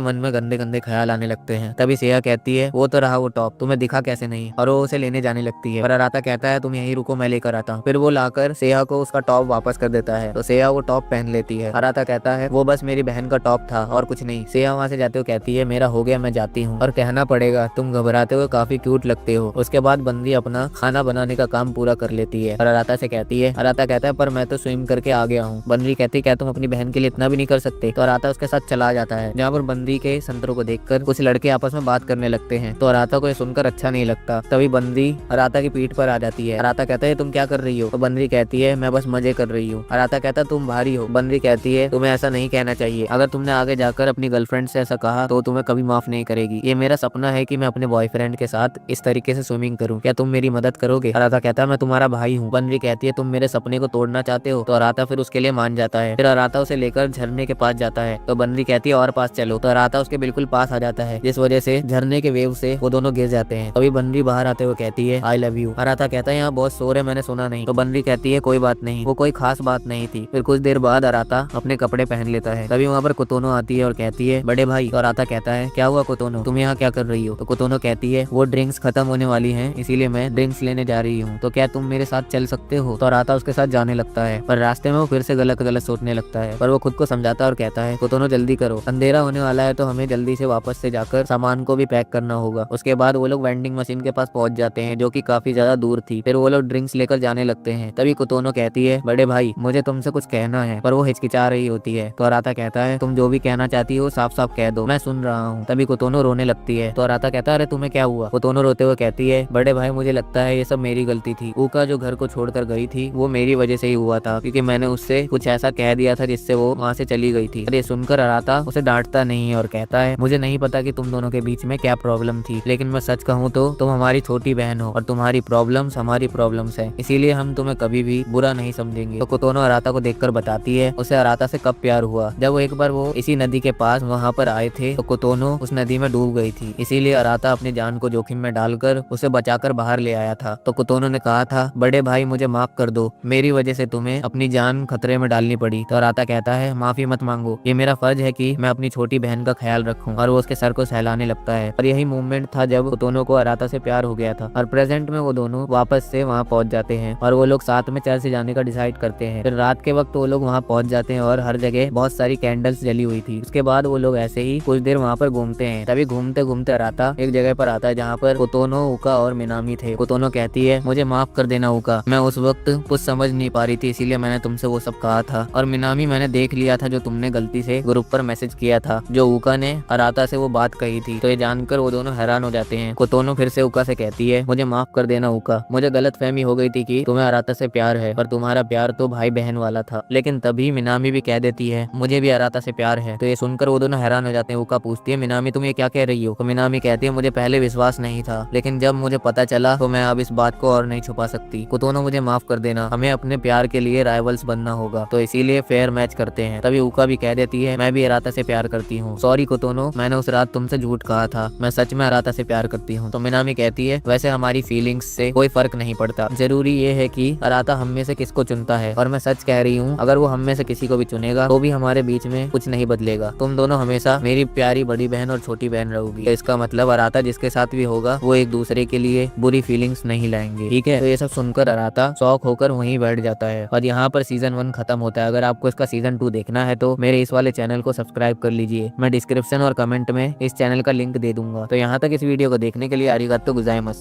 मन में गंदे गंदे ख्याल आने लगते हैं। तभी सेया कहती है वो तो रहा वो टॉप, तुम्हें दिखा कैसे नहीं, और वो उसे लेने जाने लगती है। पर अराता कहता है तुम यहीं रुको मैं लेकर आता हूँ। फिर वो लाकर सेया को उसका टॉप वापस कर देता है तो सेया वो टॉप पहन लेती है। अराता कहता है वो बस मेरी बहन का टॉप था और कुछ नहीं। सेया वहाँ से जाते हुए कहती है मेरा हो गया मैं जाती हूँ, और कहना पड़ेगा तुम घबराते हुए काफी क्यूट लगते हो। उसके बाद बंदी अपना खाना बनाने का काम पूरा कर लेती है और अराता से कहती है, अराता कहता है पर मैं तो स्विम करके आ गया हूँ। बंदी कहती है क्या तुम अपनी बहन के लिए इतना भी नहीं कर सकते। तो अराता उसके साथ चला जाता है, जहाँ पर बंदी के संतरों को देखकर कुछ लड़के आपस में बात करने लगते हैं। तो अराता को ये सुनकर अच्छा नहीं लगता। तभी बंदी अराता की पीठ पर आ जाती है। अराता कहता है तुम क्या कर रही हो। तो बंदी कहती है मैं बस मजे कर रही हूँ। अराता कहता है तुम भारी हो। बंदी कहती है तुम्हें ऐसा नहीं कहना चाहिए, अगर तुमने आगे जाकर अपनी गर्लफ्रेंड से ऐसा कहा तो तुम्हें कभी माफ नहीं करेगी। ये मेरा सपना है कि मैं अपने बॉयफ्रेंड के साथ इस तरीके से स्विमिंग करूं, क्या तुम मेरी मदद करोगे। अराता कहता है मैं तुम्हारा भाई हूँ। बंदी कहती है तुम मेरे सपने को तोड़ना चाहते हो। तो अराता फिर उसके लिए मान जाता है। फिर अराता उसे लेकर झरने के पास जाता है तो बंदी कहती है और पास चलो। तो अराता उसके बिल्कुल पास आ जाता है, जिस वजह से झरने के वेव से वो दोनों गिर जाते हैं। तभी बंदी बाहर आते हुए कहती है आई लव यू। अराता कहता है यहाँ बहुत शोर है मैंने सुना नहीं। तो बंदी कहती है कोई बात नहीं, वो कोई खास बात नहीं थी। फिर कुछ देर बाद अराता अपने कपड़े पहन लेता है। तभी वहाँ पर कोतोनो आती है और कहती है बड़े भाई। तो अराता कहता है क्या हुआ कोतोनो, तुम यहाँ क्या कर रही हो। तो कोतोनो कहती है वो ड्रिंक्स खत्म होने वाली हैं इसीलिए मैं ड्रिंक्स लेने जा रही हूँ, तो क्या तुम मेरे साथ चल सकते हो। तो अराता उसके साथ जाने लगता है, पर रास्ते में वो फिर से गलत गलत सोचने लगता है। पर वो खुद को समझाता है और कहता है कोतोनो जल्दी करो, अंधेरा होने वाला है तो हमें जल्दी से वापस से जाकर सामान को भी पैक करना होगा। उसके बाद वो लोग वेंडिंग मशीन के पास पहुंच जाते हैं जो कि काफी ज्यादा दूर थी। फिर वो लोग ड्रिंक्स लेकर जाने लगते हैं। तभी कोतोनो कहती है बड़े भाई मुझे तुमसे कुछ कहना है, पर वो हिचकिचा रही होती है। तो अराता कहता है तुम जो भी कहना चाहती हो साफ साफ कह दो, मैं सुन रहा हूँ। तभी कोतोनो रोने लगती है। तो अराता कहता है अरे तुम्हें क्या हुआ। कोतोनो रोते हुए कहती है बड़े भाई मुझे लगता है ये सब मेरी गलती थी, ऊका जो घर को छोड़कर गई थी वो मेरी वजह से ही हुआ था, क्योंकि मैंने उससे कुछ ऐसा कह दिया था जिससे वो वहाँ से चली गई थी। अरे सुनकर अराता उसे डांटता नहीं है और कहता है मुझे नहीं पता कि तुम दोनों के बीच में क्या प्रॉब्लम थी, लेकिन मैं सच कहूँ तो तुम हमारी छोटी बहन हो और तुम्हारी प्रॉब्लम्स हमारी प्रॉब्लम्स है, इसीलिए हम तुम्हें कभी भी बुरा नहीं समझेंगे। तो कोतोनो अराता को देखकर बताती है उसे अराता से कब प्यार हुआ। जब वो एक बार वो इसी नदी के पास वहाँ पर आए थे तो कोतोनो उस नदी में डूब गई थी, इसीलिए अराता अपनी जान को जोखिम में डालकर उसे बचाकर बाहर ले आया था। तो कोतोनो ने कहा था बड़े भाई मुझे माफ कर दो, मेरी वजह से तुम्हें अपनी जान खतरे में डालनी पड़ी। तो अराता कहता है माफी मत मांगो, ये मेरा फर्ज है कि मैं अपनी छोटी बहन का ख्याल रखूं। और वो उसके सर को सहलाने लगता है। और यही मूवमेंट था जब कोतोनो को अराता से प्यार हो गया था। और प्रेजेंट में वो दोनों वापस से वहाँ पहुँच जाते हैं और वो लोग साथ में चर्च जाने का डिसाइड करते हैं। फिर रात के वक्त वो लोग वहाँ पहुँच जाते हैं और हर जगह बहुत सारी कैंडल्स जली हुई थी। उसके बाद वो लोग ऐसे ही कुछ देर वहाँ पर घूमते हैं। तभी घूमते घूमते अराता एक जगह पर आता है जहाँ पर कोतोनो, ऊका और मिनामी थे। कोतोनो कहती है मुझे माफ कर देना ऊका, मैं उस वक्त कुछ समझ नहीं पा रही थी इसीलिए मैंने तुमसे वो सब कहा था। और मिनामी मैंने देख लिया था जो तुमने गलती से ग्रुप ग्रुप पर मैसेज किया था जो ऊका ने अराता से वो बात कही थी। तो ये जानकर वो दोनों हैरान हो जाते हैं। कोतोनो फिर से ऊका से कहती है, मुझे माफ कर देना ऊका, मुझे गलतफहमी हो गई थी कि तुम्हें अराता से प्यार है, पर तुम्हारा प्यार तो भाई बहन वाला था। लेकिन तभी मिनामी भी कह देती है मुझे भी अराता से प्यार है। तो ये सुनकर वो दोनों हैरान हो जाते हैं। ऊका पूछती है, मिनामी तुम ये क्या कह रही हो? तो मिनामी कहती है, मुझे पहले विश्वास नहीं था, लेकिन जब मुझे पता चला तो मैं अब इस बात को और नहीं छुपा सकती। कोतोनो मुझे माफ कर देना, हमें अपने प्यार के लिए राइवल्स बनना होगा, तो इसीलिए फेयर मैच करते हैं। तभी ऊका भी कह देती है, मैं भी अराता से प्यार करती हूँ। सॉरी कोतोनो, मैंने उस रात तुमसे झूठ कहा था, मैं सच में अराता से प्यार करती हूँ। तो मिनामी कहती है, वैसे हमारी फीलिंग्स से कोई फर्क नहीं पड़ता, जरूरी ये है कि अराता हम में से किसको चुनता है। और मैं सच कह रही हूँ, अगर वो हम में से किसी को भी चुनेगा तो भी हमारे बीच में कुछ नहीं बदलेगा। तुम दोनों हमेशा मेरी प्यारी बड़ी बहन और छोटी बहन रहोगी। तो इसका मतलब अराता जिसके साथ भी होगा वो एक दूसरे के लिए बुरी फीलिंग्स नहीं लाएंगे, ठीक है। तो ये सब सुनकर अराता शॉक होकर वहीं बैठ जाता है और यहाँ पर सीजन 1 खत्म होता है। अगर आपको इसका सीजन 2 देखना है तो मेरे इस वाले चैनल को सब्सक्राइब कर लीजिए, मैं डिस्क्रिप्शन और कमेंट में इस चैनल का लिंक दे दूंगा। तो यहाँ तक इस वीडियो को देखने के लिए आरिगातो गोजाइमासु।